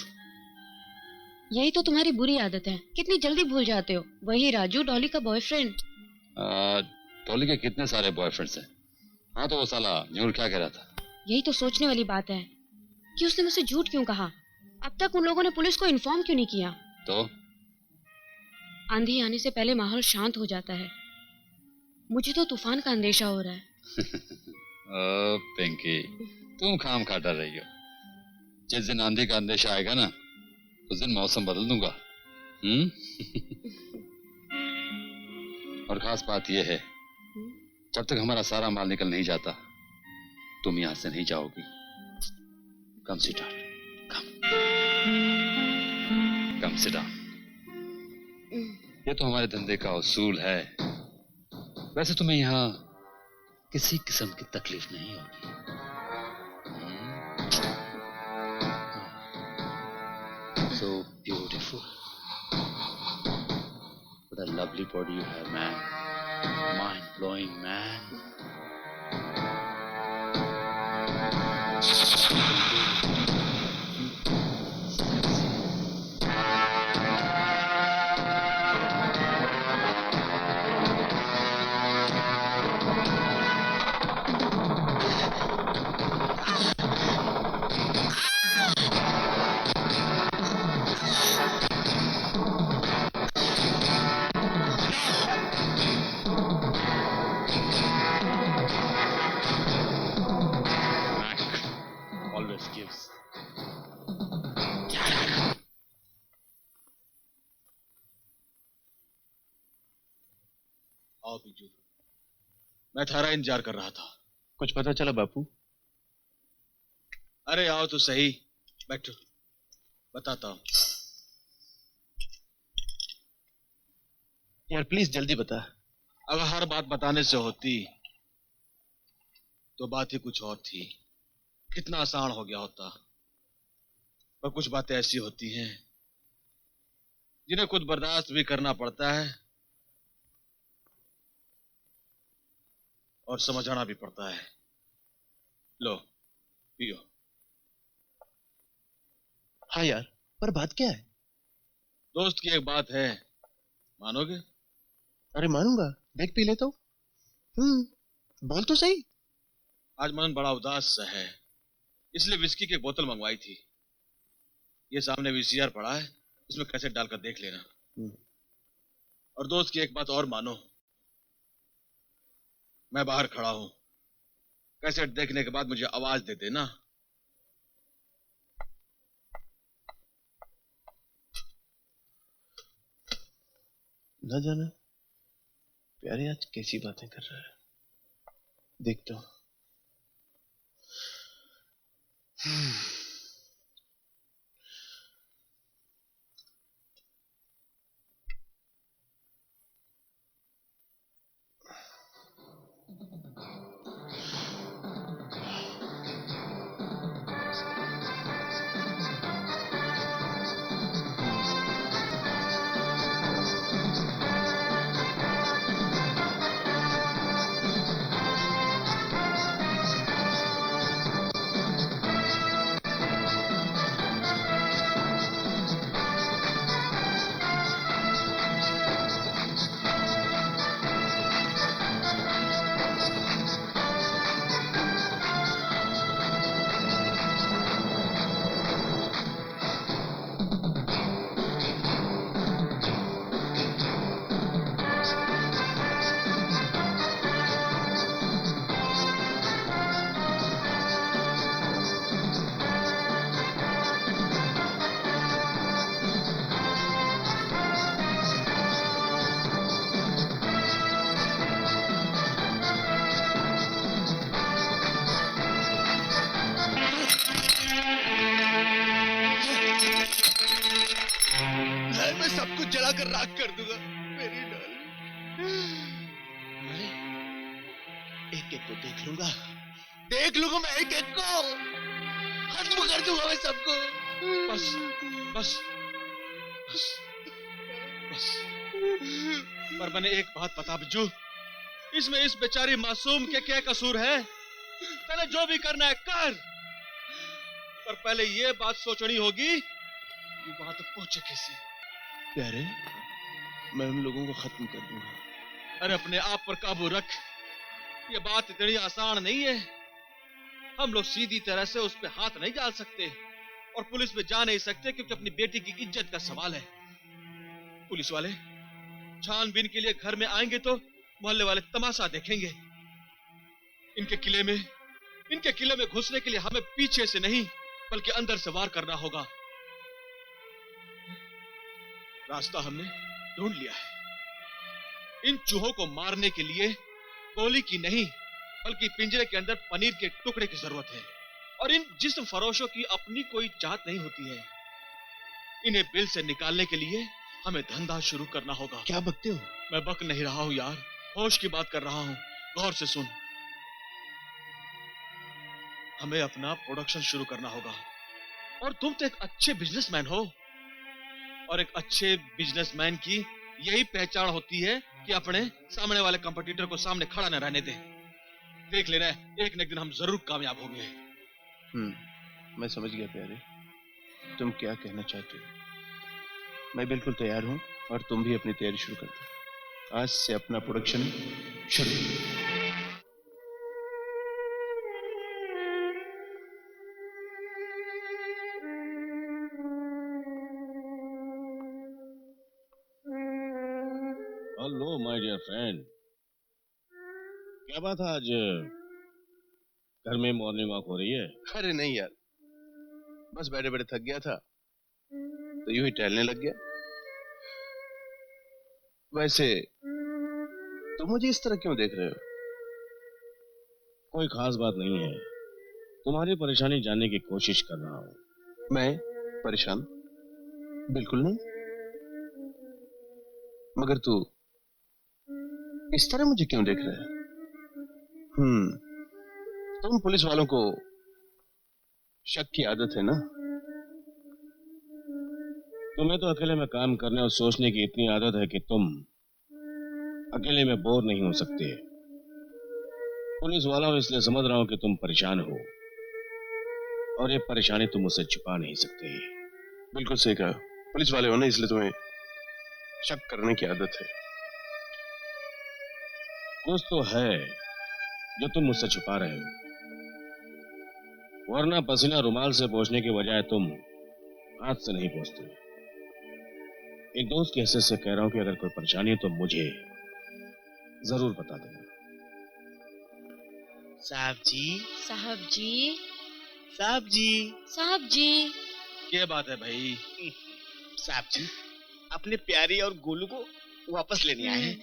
यही तो तुम्हारी बुरी आदत है, कितनी जल्दी भूल जाते हो। वही राजू, डॉली का बॉयफ्रेंड। डॉली के कितने सारे बॉयफ्रेंड्स हैं। हाँ, तो वो साला न्यूर क्या कह रहा था? यही तो सोचने वाली बात है कि उसने मुझसे झूठ क्यों कहा। अब तक उन लोगों ने पुलिस को इन्फॉर्म क्यों नहीं किया? तो आंधी आने से पहले माहौल शांत हो जाता है। मुझे तो तूफान का अंदेशा हो रहा है। ओ पिंकी, तुम खाम खा डर रही हो। जिस दिन आंधी का अंदेशा आएगा ना, उस दिन मौसम बदल दूंगा। और खास बात यह है, जब तक हमारा सारा माल निकल नहीं जाता, तुम यहां से नहीं जाओगी। Come sit down, come sit down. ये तो हमारे धंधे का उसूल है। वैसे तुम्हें यहाँ किसी किस्म की तकलीफ नहीं होगी। So beautiful. What a lovely body you have, man. Mind-blowing, man. आओ बिजू, मैं थारा इंतजार कर रहा था। कुछ पता चला बापू? अरे आओ तो सही, बैठो, बताता हूं। यार प्लीज जल्दी बता। अगर हर बात बताने से होती तो बात ही कुछ और थी, कितना आसान हो गया होता। पर कुछ बातें ऐसी होती हैं जिन्हें खुद बर्दाश्त भी करना पड़ता है और समझाना भी पड़ता है। लो पियो। हाँ यार, पर बात क्या है? दोस्त की एक बात है, मानोगे? अरे मानूंगा, देख पी लेता हूँ। बोल तो सही। आज मन बड़ा उदास सा है, इसलिए विस्की की एक बोतल मंगवाई थी। ये सामने वीसीआर पड़ा है, इसमें कैसेट डालकर देख लेना। और दोस्त की एक बात और मानो, मैं बाहर खड़ा हूं, कैसेट देखने के बाद मुझे आवाज दे देना। न जाना प्यारे आज कैसी बातें कर रहा है, देखता हूं। जलाकर राख कर दूंगा मेरी डार्लिंग। मैं एक एक को देख लूंगा मैं एक एक को खत्म कर दूंगा मैं सबको। बस बस बस बस। पर मैंने एक बात बता बिज्जू, इसमें इस बेचारी मासूम के क्या कसूर है? मैंने जो भी करना है कर, पर पहले ये बात सोचनी होगी कि वहां तक पहुंचे कैसे। प्यारे, मैं उन लोगों को खत्म कर दूंगा। अरे अपने आप पर काबू रख, ये बात इतनी आसान नहीं है। हम लोग सीधी तरह से उस पे हाथ नहीं डाल सकते और पुलिस में जा नहीं सकते क्योंकि अपनी बेटी की इज्जत का सवाल है। पुलिस वाले छानबीन के लिए घर में आएंगे तो मोहल्ले वाले तमाशा देखेंगे। इनके किले में घुसने के लिए हमें पीछे से नहीं बल्कि अंदर से वार करना होगा। रास्ता हमने ढूंढ लिया है। इन चूहों को मारने के लिए गोली की नहीं बल्कि पिंजरे के अंदर पनीर के टुकड़े की जरूरत है। और इन जिस्म फरोशों की अपनी कोई चाहत नहीं होती है। इन्हें बिल से निकालने के लिए हमें धंधा शुरू करना होगा। क्या बकते हो? मैं बक नहीं रहा हूं यार, होश की बात कर रहा हूं। गौर से सुन, हमें अपना प्रोडक्शन शुरू करना होगा। और तुम तो एक अच्छे बिजनेसमैन हो, और एक अच्छे बिजनेसमैन की यही पहचान होती है कि अपने सामने वाले कंपटीटर को सामने खड़ा न रहने दे। देख लेना, एक न एक दिन हम जरूर कामयाब होंगे। मैं समझ गया प्यारे, तुम क्या कहना चाहते हो। मैं बिल्कुल तैयार हूं और तुम भी अपनी तैयारी शुरू कर दो। आज से अपना प्रोडक्शन शुरू। हेलो माय डियर फ्रेंड, क्या बात है आज घर में मॉर्निंग वॉक हो रही है? अरे नहीं यार, बस बैठे बैठे थक गया था तो यूं ही टहलने लग गया। वैसे तुम मुझे इस तरह क्यों देख रहे हो? कोई खास बात नहीं है, तुम्हारी परेशानी जानने की कोशिश कर रहा हूं। मैं परेशान? बिल्कुल नहीं। मगर तू इस तरह मुझे क्यों देख रहा है? तुम पुलिस वालों को शक की आदत है ना? तुम्हें तो अकेले में काम करने और सोचने की इतनी आदत है कि तुम अकेले में बोर नहीं हो सकते। पुलिस वालों, इसलिए समझ रहा हूं कि तुम परेशान हो और ये परेशानी तुम मुझसे छुपा नहीं सकते। बिल्कुल सही कहा। पुलिस वाले हो ना, इसलिए तुम्हें शक करने की आदत है। कुछ तो है जो तुम मुझसे छुपा रहे हो, वरना पसीना रुमाल से पोंछने के बजाय तुम हाथ से नहीं पोंछते। एक दोस्त की हैसियत से कह रहा हूं कि अगर कोई परेशानी है तो मुझे जरूर बता देना। साहब जी, साहब जी, साहब जी, साहब जी। क्या बात है भाई? साहब जी, अपने प्यारी और गोलू को वापस लेने आए हैं।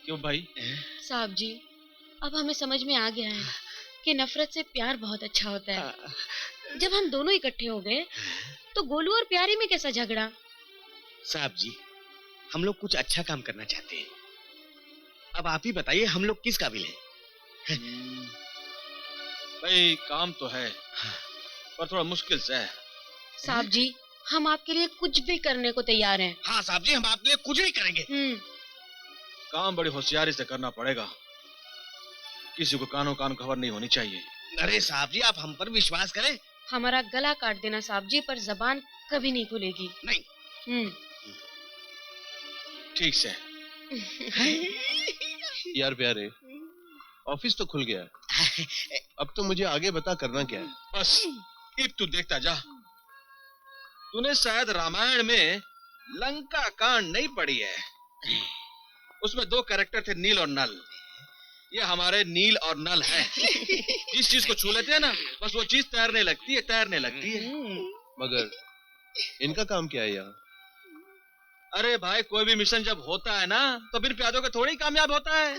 क्यों भाई? साहब जी, अब हमें समझ में आ गया है कि नफरत से प्यार बहुत अच्छा होता है। जब हम दोनों इकट्ठे हो गए तो गोलू और प्यारी में कैसा झगड़ा? साहब जी, हम लोग कुछ अच्छा काम करना चाहते हैं। अब आप ही बताइए, हम लोग किस काबिल हैं? भाई काम तो है पर थोड़ा मुश्किल से है। साहब जी, हम आपके लिए कुछ भी करने को तैयार हैं। हाँ साहब जी, हम आपके लिए कुछ भी करेंगे। काम बड़ी होशियारी से करना पड़ेगा, किसी को कानो कान खबर नहीं होनी चाहिए। अरे साहब जी, आप हम पर विश्वास करें। हमारा गला काट देना साहब जी, पर जबान कभी नहीं खुलेगी। नहीं। ठीक से। यार प्यारे, ऑफिस तो खुल गया, अब तो मुझे आगे बता करना क्या है। बस अब तू देखता जा। तूने शायद रामायण में लंका कांड नहीं पढ़ी है। उसमें दो कैरेक्टर थे, नील और नल। ये हमारे नील और नल हैं। जिस चीज को छू लेते हैं ना, बस वो चीज तैरने लगती है। मगर इनका काम क्या है यहाँ? अरे भाई, कोई भी मिशन जब होता है ना तो बिन प्यादों के थोड़ी कामयाब होता है।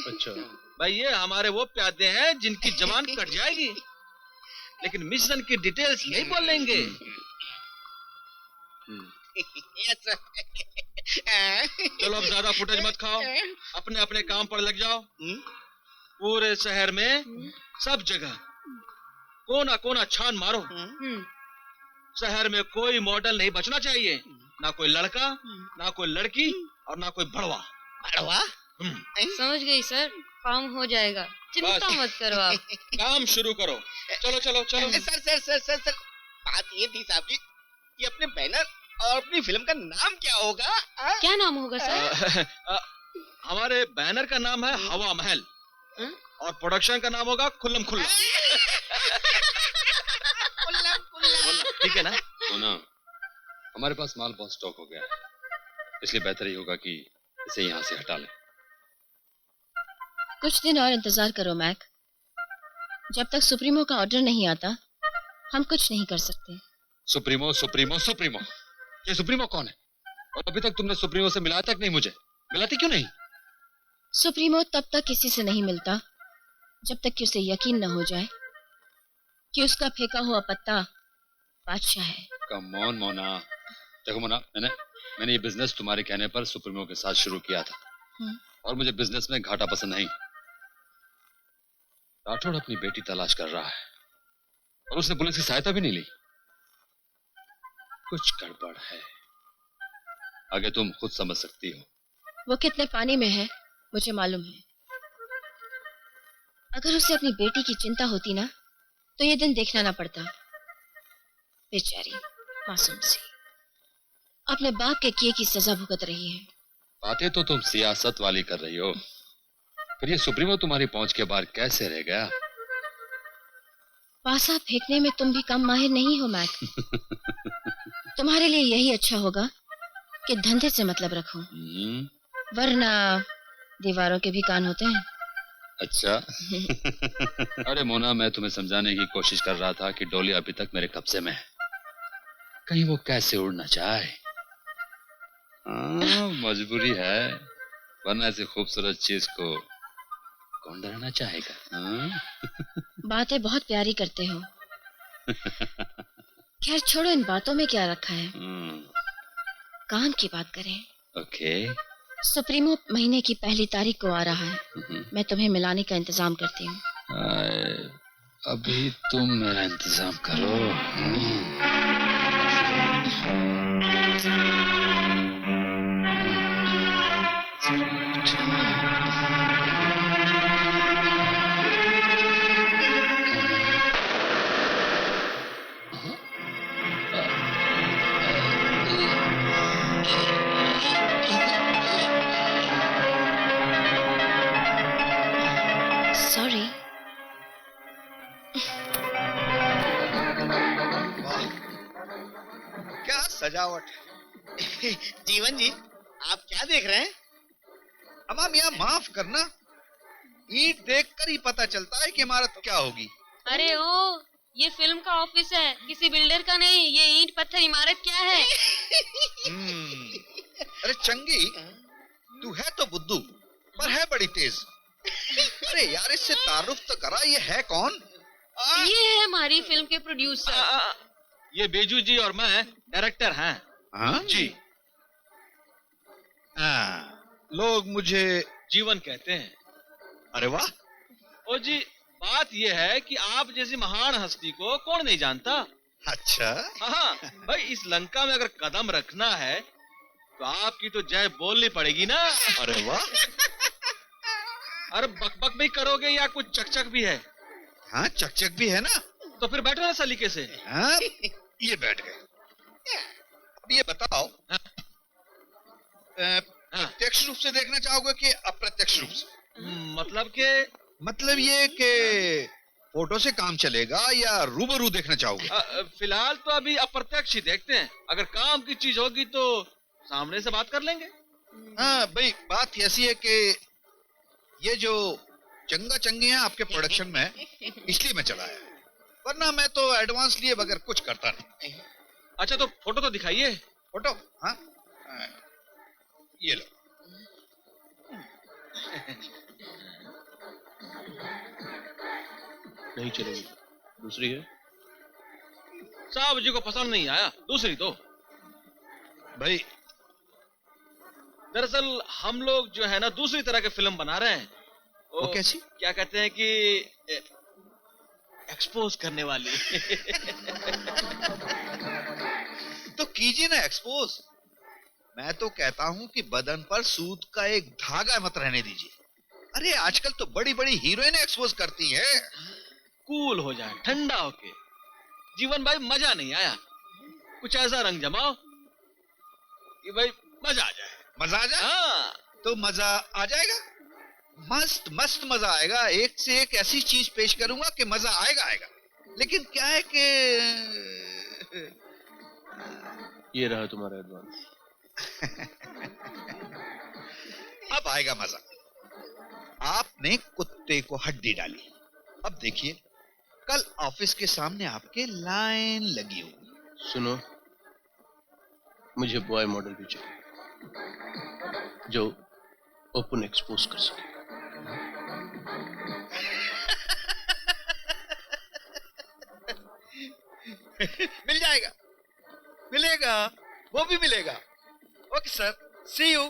अच्छा भाई, ये हमारे वो प्यादे हैं जिनकी जबान कट जाएगी लेकिन मिशन की डिटेल्स नहीं बोलेंगे। Yes sir. चलो अब ज्यादा फुटेज मत खाओ, अपने अपने काम पर लग जाओ। पूरे शहर में सब जगह कोना कोना छान मारो। शहर में कोई मॉडल नहीं बचना चाहिए, ना कोई लड़का, ना कोई लड़की और ना कोई बड़वा। बड़वा? समझ गई सर, काम हो जाएगा, चिंता मत करो आप। काम शुरू करो। चलो चलो चलो। Sir sir sir sir sir बात ये थी साहब जी कि अपने बैनर और अपनी फिल्म का नाम क्या होगा? क्या नाम होगा सर? हमारे बैनर का नाम है हवा महल और प्रोडक्शन का नाम होगा खुल्लम खुल्ला। ठीक है ना? तो ना हमारे पास माल बहुत स्टॉक हो गया है, इसलिए बेहतर ही होगा कि इसे यहाँ से हटा लें। कुछ दिन और इंतजार करो मैक। जब तक सुप्रीमो का ऑर्डर नहीं आता हम कुछ नहीं कर सकते। सुप्रीमो सुप्रीमो सुप्रीमो, ये सुप्रीमो कौन है? और अभी तक तुमने सुप्रीमो से मिलाया तक नहीं मुझे। मिलाती क्यों नहीं? सुप्रीमो तब तक किसी से नहीं मिलता जब तक कि उसे यकीन न हो जाए कि उसका फेंका हुआ पत्ता बादशाह है। Come on Mona. देखो मोना, मैंने ये बिजनेस तुम्हारे कहने पर सुप्रीमो के साथ शुरू किया था और मुझे बिजनेस में घाटा पसंद नहीं। राठौड़ अपनी बेटी तलाश कर रहा है और उसने पुलिस की सहायता भी नहीं ली। कुछ गड़बड़ है, आगे तुम खुद समझ सकती हो। वो कितने पानी में है मुझे मालूम है। अगर उसे अपनी बेटी की चिंता होती ना तो ये दिन देखना ना पड़ता। बेचारी मासूम सी अपने बाप के किए की सजा भुगत रही है। बातें तो तुम सियासत वाली कर रही हो, फिर ये सुप्रीमो तुम्हारी पहुंच के बाहर कैसे रह गया? पासा फेंकने में तुम भी कम माहिर नहीं हो मैक। तुम्हारे लिए यही अच्छा होगा कि धंधे से मतलब रखो, वरना दीवारों के भी कान होते हैं। अच्छा। अरे मोना, मैं तुम्हें समझाने की कोशिश कर रहा था कि डोली अभी तक मेरे कब्जे में है, कहीं वो कैसे उड़ ना जाए। मजबूरी है, वरना ऐसी खूबसूरत चीज को कौन डराना चाहेगा? बातें बहुत प्यारी करते हो। खैर छोड़ो, इन बातों में क्या रखा है। काम की बात करें। ओके। सुप्रीमो महीने की 1 तारीख को आ रहा है। मैं तुम्हें मिलाने का इंतजाम करती हूँ। अभी तुम मेरा इंतजाम करो। सॉरी। क्या सजावट। जीवन जी, आप क्या देख रहे हैं? अम्मा मियाँ माफ करना, ईंट देखकर ही पता चलता है कि इमारत क्या होगी। अरे ओ, ये फिल्म का ऑफिस है, किसी बिल्डर का नहीं। ये ईंट पत्थर इमारत क्या है? अरे चंगी, तू है तो बुद्धू पर है बड़ी तेज। अरे यार, इससे तारुफ तो करा, ये है कौन? ये है हमारी फिल्म के प्रोड्यूसर। ये बेजू जी और मैं डायरेक्टर हैं। हाँ जी। लोग मुझे जीवन कहते हैं। अरे वाह। ओ जी, बात ये है कि आप जैसी महान हस्ती को कौन नहीं जानता। अच्छा। हाँ भाई, इस लंका में अगर कदम रखना है तो आपकी तो जय बोलनी पड़ेगी ना। अरे वाह। अरे बकबक भी करोगे या कुछ चकचक भी है? हाँ, चकचक भी है ना। तो फिर बैठो ना सलीके से। हाँ, ये बैठ गए। अब ये बताओ, प्रत्यक्ष रूप से देखना चाहोगे कि अप्रत्यक्ष रूप से? मतलब ये कि फोटो से काम चलेगा या रूबरू देखना चाहोगे? फिलहाल तो अभी अप्रत्यक्ष ही देखते हैं। अगर काम की चीज होगी तो सामने से बात कर लेंगे। हाँ भाई, बात ऐसी है कि ये जो चंगा चंगी है आपके प्रोडक्शन में, इसलिए मैं चला आया, वरना मैं तो एडवांस लिए बगैर कुछ करता नहीं। अच्छा तो फोटो तो दिखाइए। फोटो? हाँ, ये लो। नहीं चलेगी, दूसरी है। साहब जी को पसंद नहीं आया, दूसरी तो। भाई दरअसल हम लोग जो है ना दूसरी तरह के फिल्म बना रहे हैं। वो कैसी? क्या कहते हैं कि एक्सपोज करने वाली। तो कीजिए ना एक्सपोज। मैं तो कहता हूं कि बदन पर सूत का एक धागा मत रहने दीजिए। अरे आजकल तो बड़ी बड़ी हीरोइन एक्सपोज करती हैं। कूल हो जाए, ठंडा होके। जीवन भाई मजा नहीं आया, कुछ ऐसा रंग जमाओ कि भाई मजा आ जाए। मजा आ जाए? हाँ। तो मजा आ जाएगा, मस्त मस्त मजा आएगा। एक से एक ऐसी चीज पेश करूंगा कि मजा आएगा आएगा। लेकिन क्या है कि ये रहा तुम्हारा एडवांस। अब आएगा मजा। आपने कुत्ते को हड्डी डाली, अब देखिए कल ऑफिस के सामने आपके लाइन लगी होगी। सुनो, मुझे बॉय मॉडल भी चाहिए जो ओपन एक्सपोज कर सके। मिल जाएगा, मिलेगा, वो भी मिलेगा। Okay sir, see you.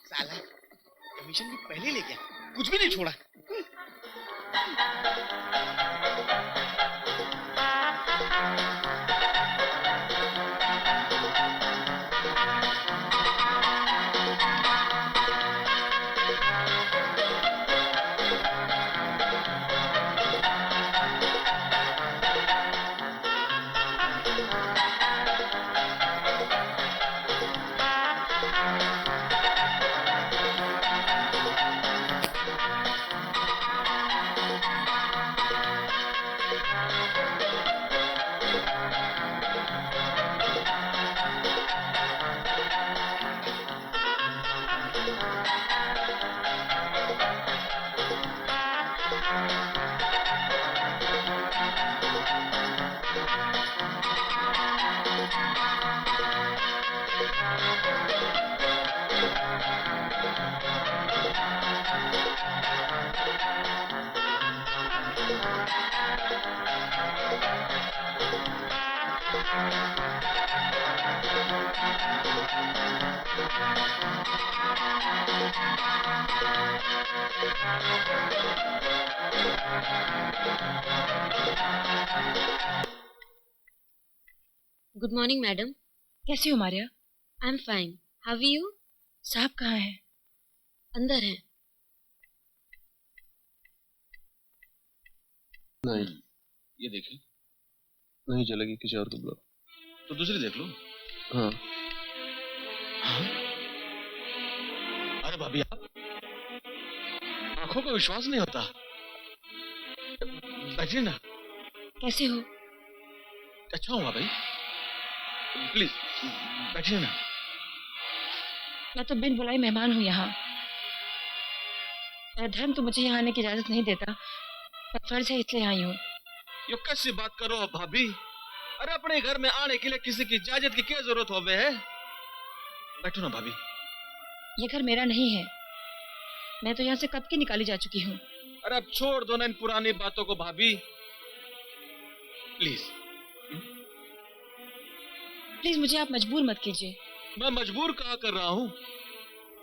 साला कमीशन भी पहले ले गया, कुछ भी नहीं छोड़ा। Good morning madam. कैसी हो Maria? I am fine, how are you? साहब कहाँ है? अंदर है। नहीं, ये देखिए, नहीं चलेगी, किसी और को बुलाओ। तो दूसरी देख लो। हाँ। अरे भाभी, आप आंखों को विश्वास नहीं होता। बैठिए ना। कैसे हो? अच्छा हुआ भाई, प्लीज बैठिए ना। मैं तो बिन बुलाए मेहमान हूँ यहाँ। मेरा धर्म तो मुझे यहाँ आने की इजाजत नहीं देता, पर फर्ज है इसलिए आई हूँ। ये कैसी बात करो आप भाभी? अरे अपने घर में आने के लिए किसी की इजाजत की क्या जरूरत हो बे है? बैठो ना भाभी। ये घर मेरा नहीं है, मैं तो यहाँ से कब की निकाली जा चुकी हूँ। अरे अब छोड़ दो ना इन पुरानी बातों को भाभी, प्लीज। प्लीज मुझे आप मजबूर मत कीजिए। मैं मजबूर कहाँ कर रहा हूँ?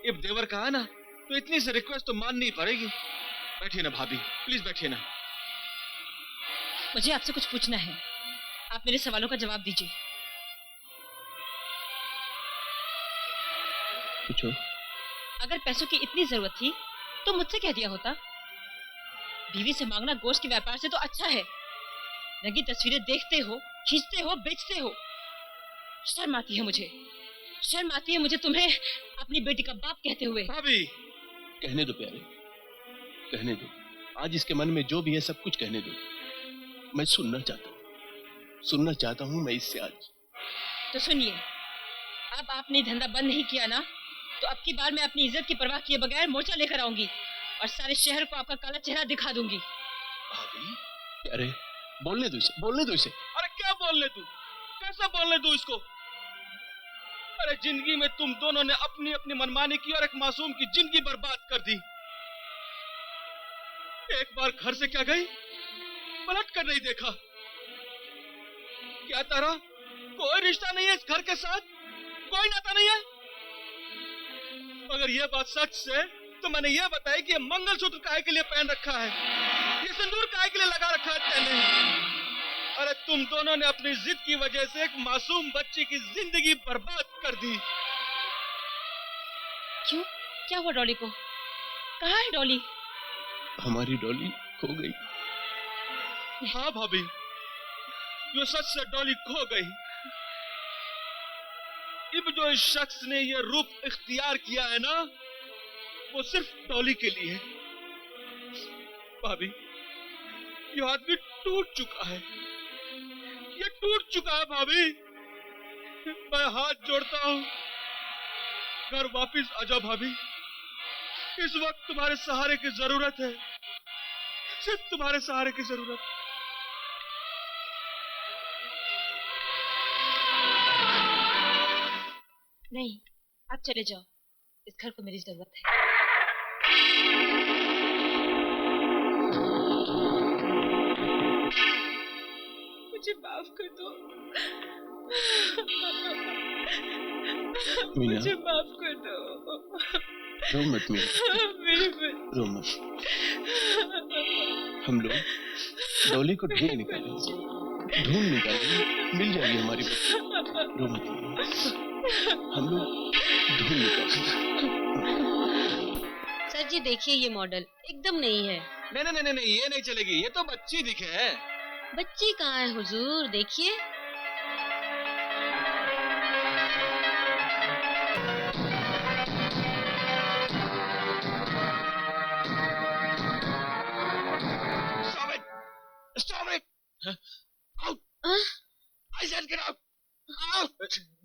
इब देवर कहा ना, तो इतनी सी रिक्वेस्ट तो माननी पड़ेगी। बैठिए ना भाभी, प्लीज बैठिए ना। मुझे आपसे कुछ पूछना है, आप मेरे सवालों का जवाब दीजिए। पूछो। अगर पैसों की इतनी जरूरत थी तो मुझसे कह दिया होता। बीवी से मांगना गोश्त के व्यापार से तो अच्छा है। रंगी तस्वीरें देखते हो, खींचते हो, बेचते हो। शर्म आती है मुझे, शर्म आती है मुझे तुम्हें अपनी बेटी का बाप कहते हुए। भाभी कहने दो प्यारे, कहने दो। आज इसके मन में जो भी है सब कुछ कहने दो। मैं सुनना चाहता हूँ मैं इससे आज। तो सुनिए, अब आपने धंधा बंद नहीं किया ना, तो अब की बार मैं अपनी इज्जत की परवाह किए बगैर मोर्चा लेकर आऊंगी और सारे शहर को आपका काला चेहरा दिखा दूंगी। भाभी, अरे बोलने दो इसे, बोलने दो इसे। अरे क्या बोलने तू? कैसे बोलने दो इसको? अरे जिंदगी में तुम दोनों ने अपनी अपनी मनमानी की और एक मासूम की जिंदगी बर्बाद कर दी। एक बार घर से क्या गई, पलट कर नहीं देखा। क्या तारा कोई रिश्ता नहीं है इस घर के साथ? कोई नाता नहीं है। अगर ये बात सच है तो मैंने ये बताई कि ये मंगलसूत्र काहे के लिए पहन रखा है, ये सिंदूर काहे के लिए लगा रखा है तेने। अरे तुम दोनों ने अपनी जिद की वजह से एक मासूम बच्ची की जिंदगी बर्बाद कर दी। क्यों? क्या हुआ डॉली को? कहाँ है डॉली? हमारी डॉली खो गई। हाँ भाभी, ये सच से डॉली खो गई। अब जो इस शख्स ने ये रूप इख्तियार किया है ना, वो सिर्फ डॉली के लिए। भाभी, ये आदमी टूट चुका है, ये टूट चुका है भाभी। मैं हाथ जोड़ता हूँ, घर वापिस आ जाओ भाभी। इस वक्त तुम्हारे सहारे की जरूरत है, सिर्फ तुम्हारे सहारे की जरूरत। नहीं, आप चले जाओ, इस घर को मेरी जरूरत है। मुझे माफ कर दो, मीना, मुझे माफ कर दो। रो मत मीना, रो मत। हम लोग डॉली को ढूंढ निकालेंगे, मिल जाएगी हमारी बच्ची। रो मत मीना, हम लोग ढूंढ निकालेंगे। सर जी देखिए, ये मॉडल एकदम नहीं है। नहीं नहीं नहीं नहीं, ये नहीं चलेगी, ये तो बच्ची दिखे है। बच्ची कहाँ है हुजूर? देखिए। Stop it! Out! I said get out!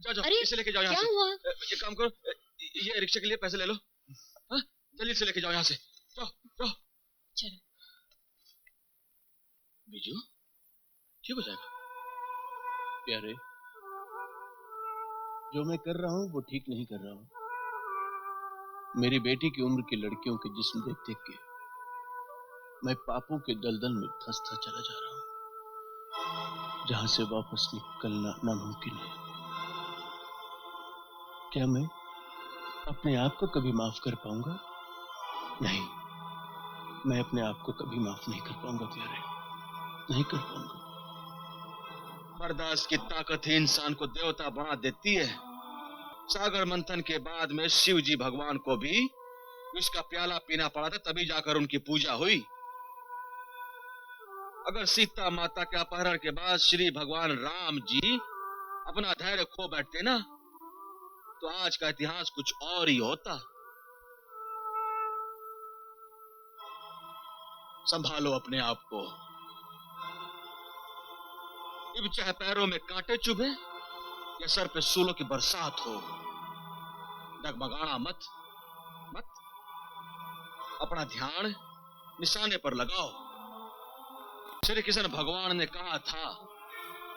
जाओ, अरे, इसे लेके जाओ यहाँ क्या से। हुआ? ये काम करो, ये रिक्शा के लिए पैसे ले लो। हाँ? जल्दी से लेके जाओ यहाँ से। जाओ, जाओ। चलो। बीजू, ठीक हो जाएगा। प्यारे, जो मैं कर रहा हूँ वो ठीक नहीं कर रहा हूँ। मेरी बेटी की उम्र की लड़कियों के जिस्म देख देख के मैं पापों के दलदल में धंसता चला जा रहा हूँ, जहां से वापस निकलना नामुमकिन है। क्या मैं अपने आप को कभी माफ कर पाऊंगा? नहीं, मैं अपने आप को कभी माफ नहीं कर पाऊंगा प्यारे, नहीं कर पाऊंगा। बर्दाश्त की ताकत ही इंसान को देवता बना देती है। सागर मंथन के बाद में शिव जी भगवान को भी विष का प्याला पीना पड़ा था, तभी जाकर उनकी पूजा हुई। अगर सीता माता के अपहरण के बाद श्री भगवान राम जी अपना धैर्य खो बैठते ना, तो आज का इतिहास कुछ और ही होता। संभालो अपने आप को। अब चाहे पैरों में कांटे चुभे या सर पे सूलों की बरसात हो, डगमगाना मत मत। अपना ध्यान निशाने पर लगाओ। श्री कृष्ण भगवान ने कहा था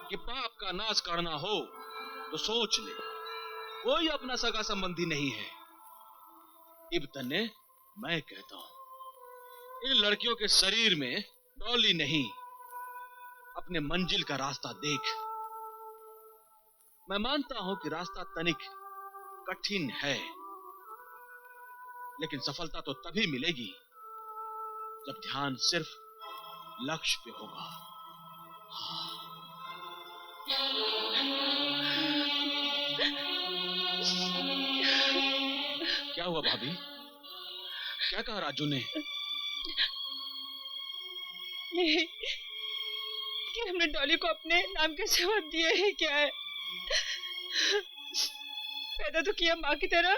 कि पाप का नाश करना हो तो सोच ले, कोई अपना सगा संबंधी नहीं है। इब तन्ने मैं कहता हूं, इन लड़कियों के शरीर में डॉली नहीं, अपने मंजिल का रास्ता देख। मैं मानता हूं कि रास्ता तनिक कठिन है, लेकिन सफलता तो तभी मिलेगी जब ध्यान सिर्फ लक्ष्य पे होगा। क्या हुआ भाभी? क्या कहा राजू ने? ये कि हमने डॉली को अपने नाम के शब्द दिए हैं क्या है? पैदा तो किया माँ की तरह,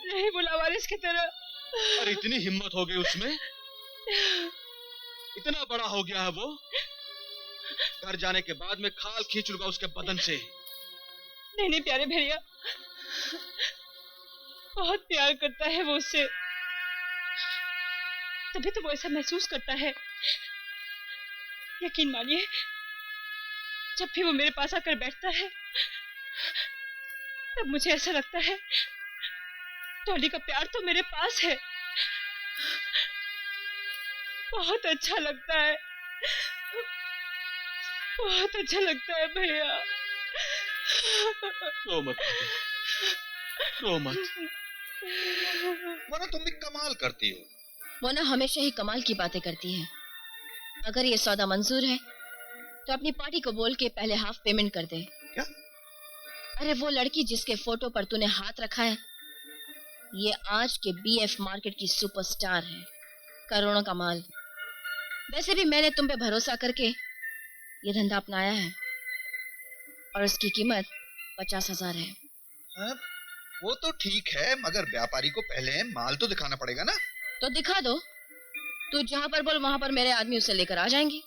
नहीं बोला वारिस की तरह। अरे इतनी हिम्मत हो गई उसमें, इतना बड़ा हो गया है वो। घर जाने के बाद मैं खाल खींच लूंगा उसके बदन से। नहीं नहीं प्यारे भैया, बहुत प्यार करता है वो उससे, तभी तो वो ऐसा महसूस करता है। यकीन मानिए, जब भी वो मेरे पास आकर बैठता है तब मुझे ऐसा लगता है डॉली का प्यार तो मेरे पास है। बहुत अच्छा लगता है, बहुत अच्छा लगता है भैया। रो मत, रो मत। मोना तुम भी कमाल करती हो। मोना हमेशा ही कमाल की बातें करती है। अगर ये सौदा मंजूर है तो अपनी पार्टी को बोल के पहले हाफ पेमेंट कर दे। क्या? अरे वो लड़की जिसके फोटो पर तूने हाथ रखा है, ये आज के बीएफ मार्केट की सुपरस्टार है, करोड़ों का माल। वैसे भी मैंने तुम पे भरोसा करके ये धंधा अपनाया है और इसकी कीमत 50,000 है। हाँ, वो तो ठीक है, मगर व्यापारी को पहले माल तो दिखाना पड़ेगा ना। तो दिखा दो, तू जहां पर बोल वहां पर मेरे आदमी उसे लेकर आ जाएंगे।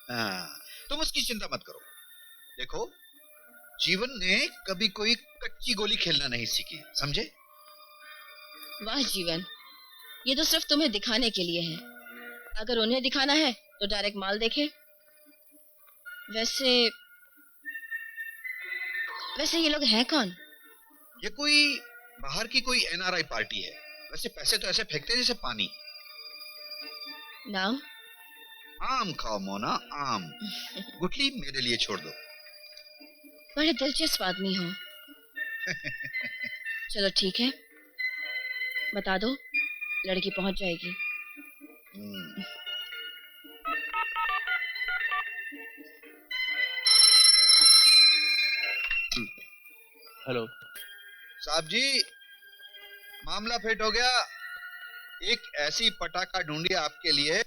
हाँ, तुम उसकी चिंता मत करो। देखो, जीवन ने कभी कोई कच्ची गोली खेलना नहीं सीखी, समझे? वाह जीवन, ये तो सिर्फ तुम्हें दिखाने के लिए है। अगर उन्हें दिखाना है तो डायरेक्ट माल देखे। वैसे ये लोग हैं कौन? ये कोई बाहर की कोई एनआरआई पार्टी है। वैसे पैसे तो ऐसे फेंकते हैं जैसे पानी। नाम? आम खाओ मोना, आम। गुठली मेरे लिए छोड़ दो। बड़े दिलचस्प आदमी हो। चलो ठीक है, बता दो, लड़की पहुंच जाएगी। हेलो साहब जी, मामला फिट हो गया। एक ऐसी पटाखा ढूंढी आपके लिए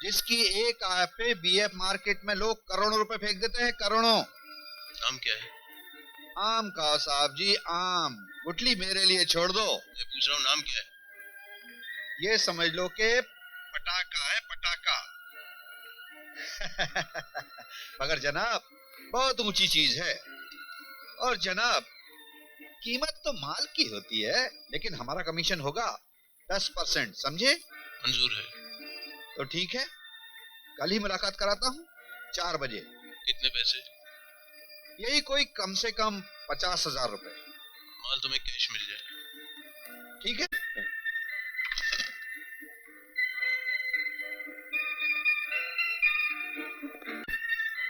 जिसकी एक आय पे बीएफ मार्केट में लोग करोड़ों रुपए फेंक देते हैं, करोड़ों। नाम क्या है? आम खाओ साहब जी, आम। गुठली मेरे लिए छोड़ दो। मैं पूछ रहा हूँ नाम क्या है? ये समझ लो कि पटाखा है, पटाखा। मगर जनाब, बहुत ऊंची चीज है। और जनाब, कीमत तो माल की होती है, लेकिन हमारा कमीशन होगा 10%, समझे? मंजूर है। तो ठीक है, कल ही मुलाकात कराता हूँ 4 बजे। कितने पैसे? यही कोई कम से कम 50,000 रुपए। माल तुम्हें कैश मिल जाए। ठीक है।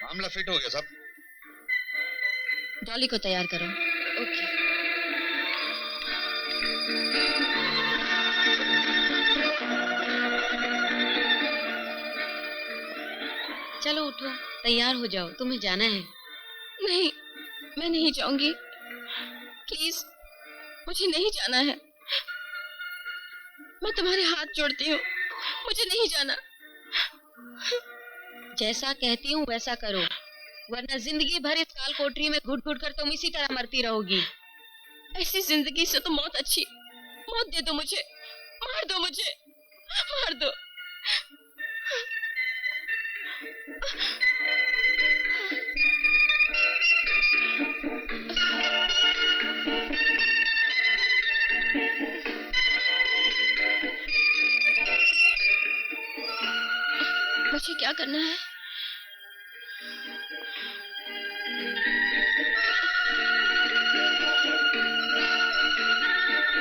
मामला फिट हो गया साहब। डॉली को तैयार करो। ओके। चलो उठो, तैयार हो जाओ, तुम्हें जाना है। नहीं, मैं नहीं जाऊंगी। प्लीज, मुझे नहीं जाना है। मैं तुम्हारे हाथ जोड़ती हूँ, मुझे नहीं जाना। जैसा कहती हूँ वैसा करो, वरना जिंदगी भर इस काल कोठरी में घुट घुट कर तुम इसी तरह मरती रहोगी। ऐसी जिंदगी से तो मौत अच्छी। मौत दे दो मुझे, मार दो मुझे, मार दो। मुझे क्या करना है?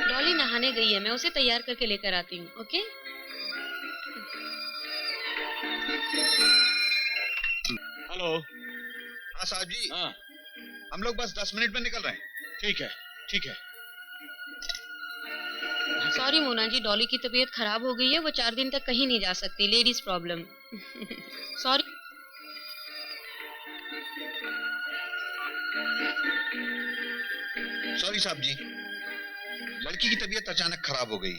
डॉली नहाने गई है, मैं उसे तैयार करके लेकर आती हूँ। ओके? हेलो। हाँ साहब जी। हाँ, हम लोग बस 10 मिनट में निकल रहे हैं। ठीक है, ठीक है। सॉरी मोना जी, डॉली की तबीयत खराब हो गई है, वो 4 दिन तक कहीं नहीं जा सकती। Ladies problem. सॉरी। सॉरी साहब जी, लड़की की तबीयत अचानक खराब हो गई,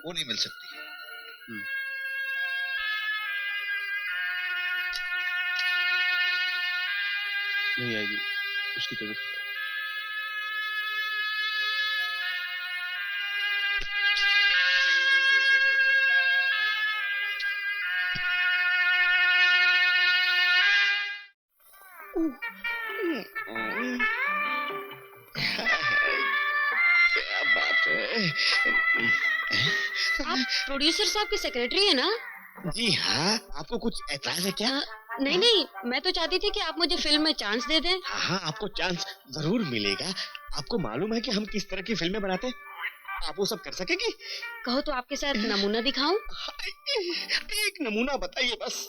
वो नहीं मिल सकती। नहीं आएगी, उसकी तबीयत खराब। क्या बात है? आप प्रोड्यूसर साहब के सेक्रेटरी है ना? जी हाँ, आपको कुछ एतराज है क्या? नहीं नहीं, मैं तो चाहती थी कि आप मुझे फिल्म में चांस दे दें। हाँ, आपको चांस जरूर मिलेगा। आपको मालूम है कि हम किस तरह की फिल्में बनाते हैं? आप वो सब कर सकेंगे? कहो तो आपके साथ नमूना दिखाऊं? एक नमूना बताइए बस।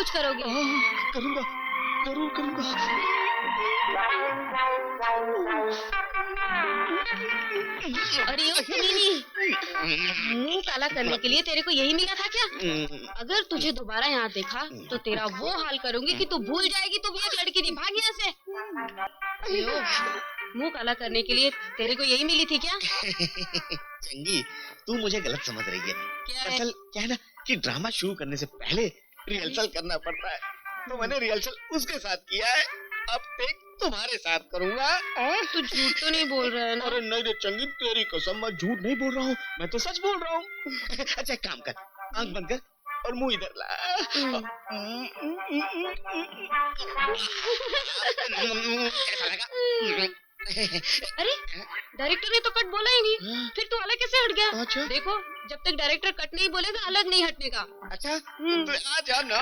कुछ करोगे? करूंगा, जरूर करूंगा। अरे ओ सुनीनी, मुंह काला करने के लिए तेरे को यही मिला था क्या? अगर तुझे दोबारा यहाँ देखा तो तेरा वो हाल करूंगी कि तू भूल जाएगी तू भी एक लड़की थी। भाग यहाँ से। अरे ओ, मुंह काला करने के लिए तेरे को यही मिली थी क्या? चंगी, तू मुझे गलत समझ रही है। असल क्या है ना कि ड्रामा शुरू करने से पहले रिहर्सल करना पड़ता है, तो मैंने रिहर्सल उसके साथ किया है। अब देख तुम्हारे साथ करूंगा। तू झूठ तो नहीं बोल रहा है ना? अरे नहीं रे चंगी, तेरी कसम, मैं झूठ नहीं बोल रहा हूँ, मैं तो सच बोल रहा हूँ। अच्छा एक काम कर, आंख बंद कर और मुंह इधर ला। कैसा लगा? अरे डायरेक्टर ने तो कट बोला ही नहीं, फिर तू अलग कैसे हट गया? अच्छा? देखो जब तक डायरेक्टर कट नहीं बोलेगा अलग नहीं हटने का। अच्छा तो आ जा ना।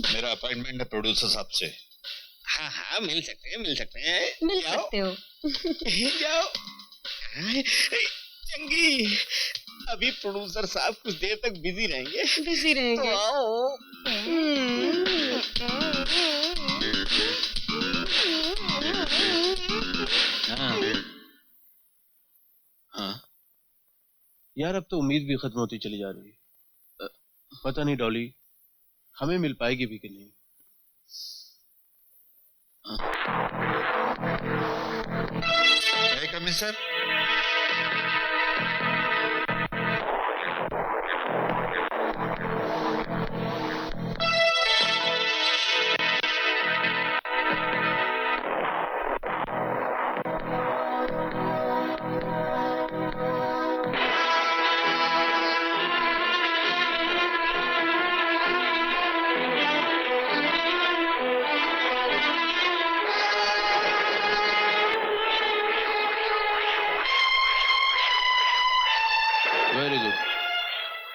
मेरा अपॉइंटमेंट है प्रोड्यूसर साहब से। हाँ हाँ मिल सकते हैं, मिल सकते हैं। मिल सकते हो। जाओ। चंगी, अभी प्रोड्यूसर साहब कुछ देर तक बिजी रहेंगे। बिजी रहेंगे। तो आओ। हाँ यार, अब तो उम्मीद भी खत्म होती चली जा रही है। पता नहीं डॉली हमें मिल पाएगी भी कि नहीं। कमिश्नर सर,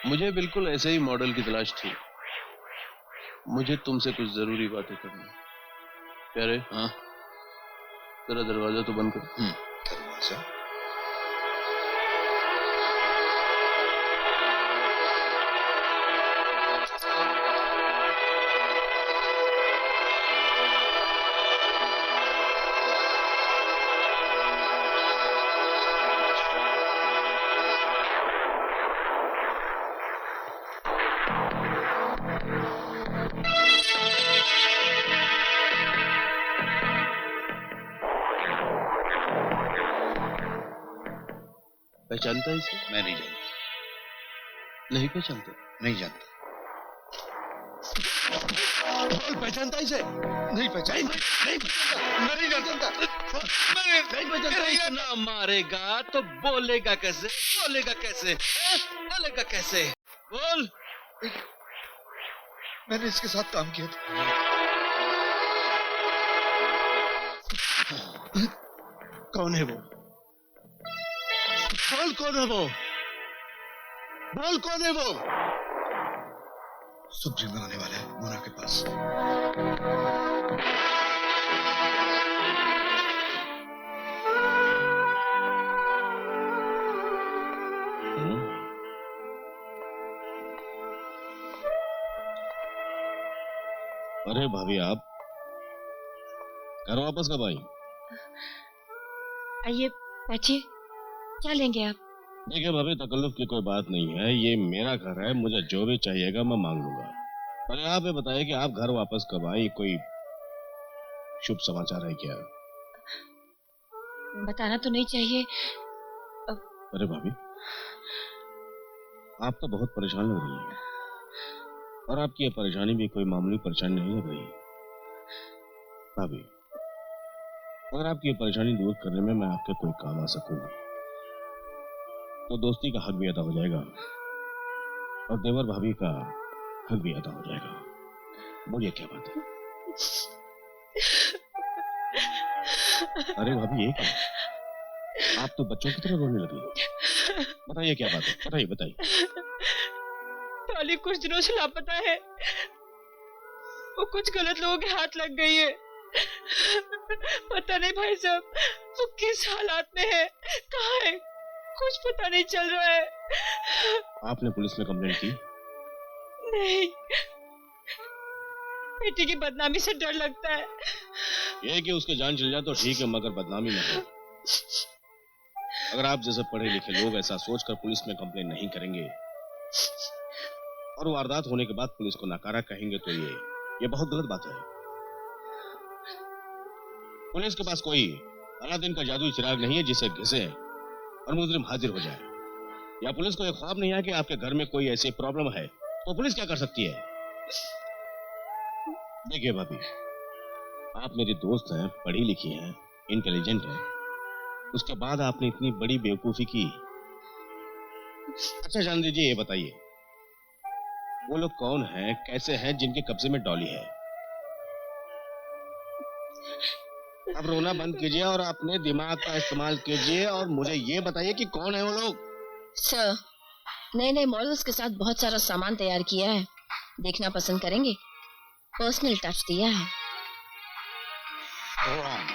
मुझे बिल्कुल ऐसे ही मॉडल की तलाश थी। मुझे तुमसे कुछ जरूरी बातें करनी। प्यारे, हाँ तेरा दरवाजा तो बंद कर। दरवाजा? पहचानता है इसे? मैं नहीं जानता। नहीं पहचानता? नहीं जानता। पहचानता इसे? नहीं पहचानता। नहीं पहचानता। मैं नहीं जानता। नहीं पहचानता। ना मारेगा तो बोलेगा कैसे? बोलेगा कैसे? बोलेगा कैसे? बोल। मैंने इसके साथ काम किया था। कौन है वो? बोल कौन है वो? बोल कौन है वो? सब्जी बनाने वाले हैं मोना के पास। अरे भाभी, आप घर वापस कब आई? आइए बैठिए, क्या लेंगे आप? देखिए भाभी, तकल्लुफ की कोई बात नहीं है, ये मेरा घर है, मुझे जो भी चाहिएगा मैं मांग लूंगा। पर आप ये बताइए कि आप घर वापस कब आई? कोई शुभ समाचार है क्या? बताना तो नहीं चाहिए। अरे भाभी, आप तो बहुत परेशान लग रही हैं और आपकी ये परेशानी भी कोई मामूली परेशानी नहीं लग रही। भाभी, अगर आपकी ये परेशानी दूर करने में मैं आपके कोई काम आ सकूं तो दोस्ती का हक भी अदा हो जाएगा और देवर भाभी का हक भी अदा हो जाएगा। बोलिए क्या बात है? अरे भाभी, ये क्या? आप तो बच्चों की तरह रोने लगी। बताइए क्या बात है, बताइए बताइए। डॉली कुछ दिनों से लापता है। वो कुछ गलत लोगों के हाथ लग गई है। पता नहीं भाई साहब वो किस हालात में है, कहाँ है, कुछ पता नहीं चल रहा है। आपने पुलिस में कंप्लेंट की? नहीं, बेटी की बदनामी से डर लगता है। ये कि उसके जान चल जाए तो ठीक है, मगर बदनामी न हो। अगर आप जैसे पढ़े लिखे लोग ऐसा सोचकर पुलिस में कंप्लेंट नहीं करेंगे और वारदात होने के बाद पुलिस को नकारा कहेंगे तो ये बहुत गलत बात है। पुलिस के पास कोई अलादीन का जादुई चिराग नहीं है जिसे घिसे और मुजरिम हाजिर हो जाए। या पुलिस को यह ख्वाब नहीं है कि आपके घर में कोई ऐसी प्रॉब्लम है तो पुलिस क्या कर सकती है? देखिए भाभी, आप मेरी दोस्त हैं, पढ़ी लिखी हैं, इंटेलिजेंट हैं, उसके बाद आपने इतनी बड़ी बेवकूफी की। अच्छा जान दीजिए, ये बताइए वो लोग कौन हैं, कैसे हैं जिनके कब्जे में डॉली है? अब रोना बंद कीजिए और अपने दिमाग का इस्तेमाल कीजिए और मुझे ये बताइए कि कौन है वो लोग। सर, नए नए मॉडल्स के साथ बहुत सारा सामान तैयार किया है, देखना पसंद करेंगे? पर्सनल टच दिया है। Wrong.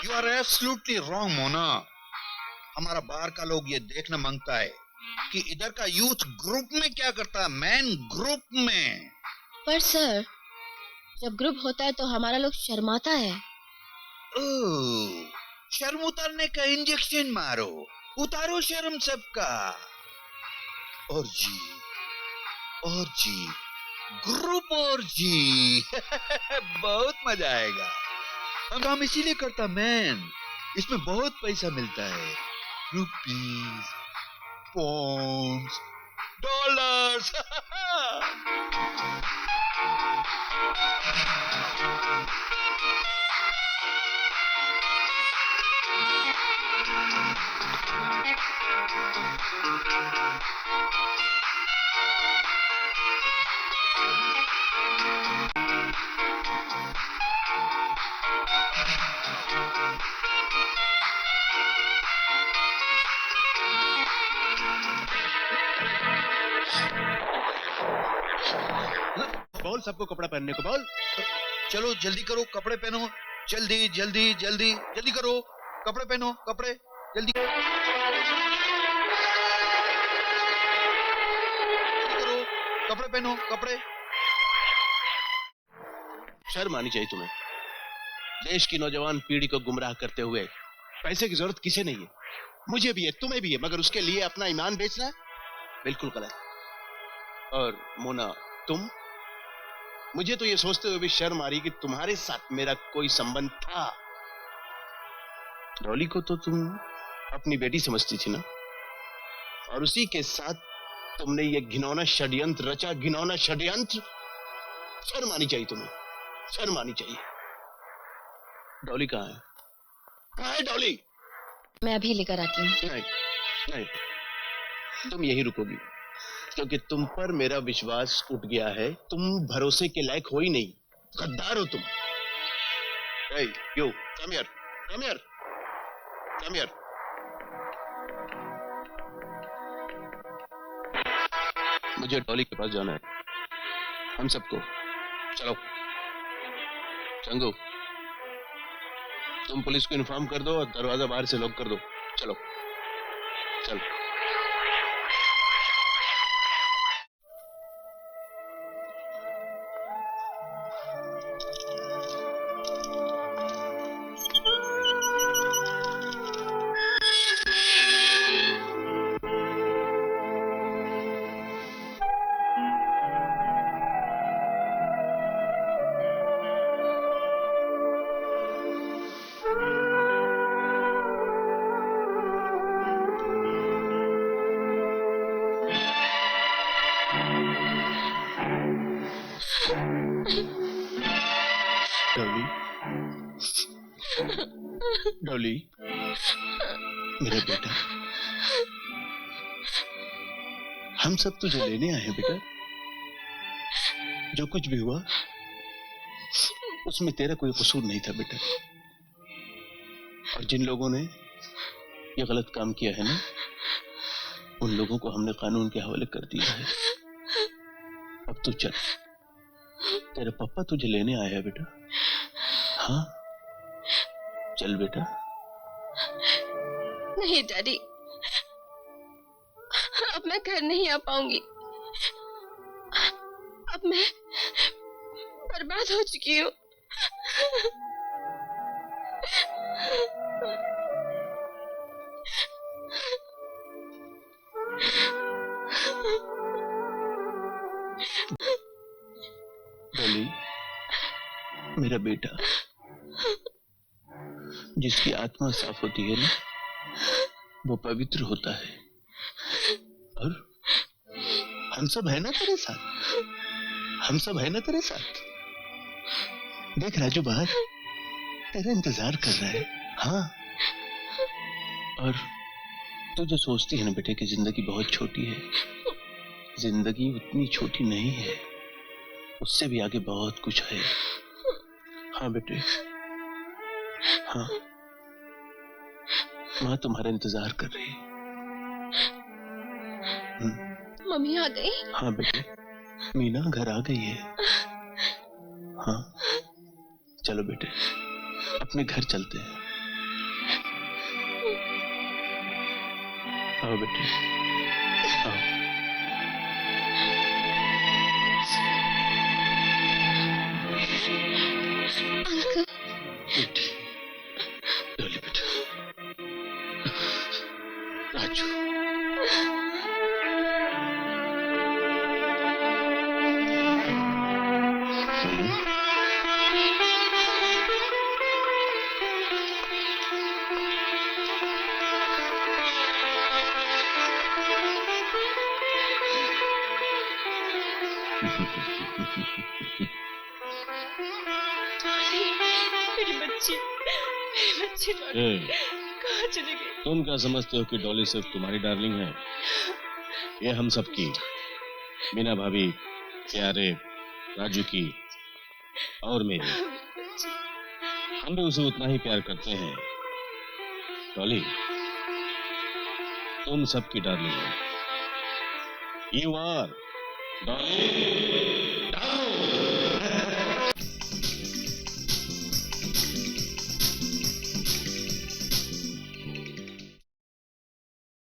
You are absolutely wrong, Mona. हमारा बाहर का लोग ये देखना मांगता है कि इधर का यूथ ग्रुप में क्या करता है, मैन ग्रुप में। पर सर, जब ग्रुप होता है तो हमारा लोग शर्माता है। ओह, शर्म उतारने का इंजेक्शन मारो, उतारो शर्म सबका। और जी ग्रुप और जी बहुत मजा आएगा। हम काम इसीलिए करता मैन, इसमें बहुत पैसा मिलता है, रुपीस, पॉन्ड्स, डॉलर्स। बोल सबको कपड़ा पहनने को बोल। चलो जल्दी करो, कपड़े पहनो, जल्दी जल्दी जल्दी जल्दी करो, कपड़े पहनो, कपड़े जल्दी करो, कपड़े पहनो, कपड़े। शर्म आनी चाहिए तुम्हें। देश की नौजवान पीढ़ी को गुमराह करते हुए पैसे की जरूरत किसे नहीं है, मुझे भी है, तुम्हें भी है, मगर उसके लिए अपना ईमान बेचना बिल्कुल गलत। और मोना, तुम, मुझे तो ये सोचते हुए भी शर्म आ रही कि तुम्हारे साथ मेरा कोई संबंध था। डॉली को तो तुम अपनी बेटी समझती थी ना, और उसी के साथ तुमने ये घिनौना षड्यंत्र रचा, घिनौना षड्यंत्र। शर्म आनी चाहिए तुम्हें, शर्म आनी चाहिए। डॉली कहाँ है? कहाँ है डॉली? मैं अभी लेकर आती हूँ। नहीं नहीं, तुम यही रुकोगी क्योंकि तुम पर मेरा विश्वास उठ गया है। तुम भरोसे के लायक हो ही नहीं, गद्दार हो तुम। Hey, you, come here, come here, come here. मुझे डॉली के पास जाना है, हम सबको। चलो चंगू, तुम पुलिस को इन्फॉर्म कर दो और दरवाजा बाहर से लॉक कर दो। चलो चलो। डॉली, मेरा बेटा, हम सब तुझे लेने आए हैं बेटा। जो कुछ भी हुआ उसमें तेरा कोई कसूर नहीं था बेटा। और जिन लोगों ने ये गलत काम किया है ना, उन लोगों को हमने कानून के हवाले कर दिया है। अब तू चल, तेरे पापा तुझे लेने आए हैं बेटा। हाँ, चल बेटा। नहीं डैडी, अब मैं घर नहीं आ पाऊंगी। अब मैं बर्बाद हो चुकी हूँ। डॉली, मेरा बेटा, जिसकी आत्मा साफ होती है ना, वो पवित्र होता है। और हम सब है ना तेरे साथ, हम सब है ना तेरे साथ। देख राजू बाहर तेरा इंतजार कर रहा है। हाँ, और तू जो सोचती है ना बेटे कि जिंदगी बहुत छोटी है, जिंदगी उतनी छोटी नहीं है, उससे भी आगे बहुत कुछ है। हाँ बेटे, हाँ, माँ तुम्हारा इंतजार कर रही है। मम्मी आ गई? हाँ बेटे, मीना घर आ गई है। हाँ, चलो बेटे, अपने घर चलते हैं। आओ बेटे, आओ। अंकल, बेटे, डॉली बेटा, राजू, मेरी बच्ची कहाँ चली गई? तुम क्या समझते हो कि डॉली सिर्फ तुम्हारी डार्लिंग है? ये हम सब की, मीना भाभी, प्यारे, राजू की और मेरी। हम भी उसे उतना ही प्यार करते हैं। डॉली, तुम सबकी डार्लिंग हो। You are Dolly.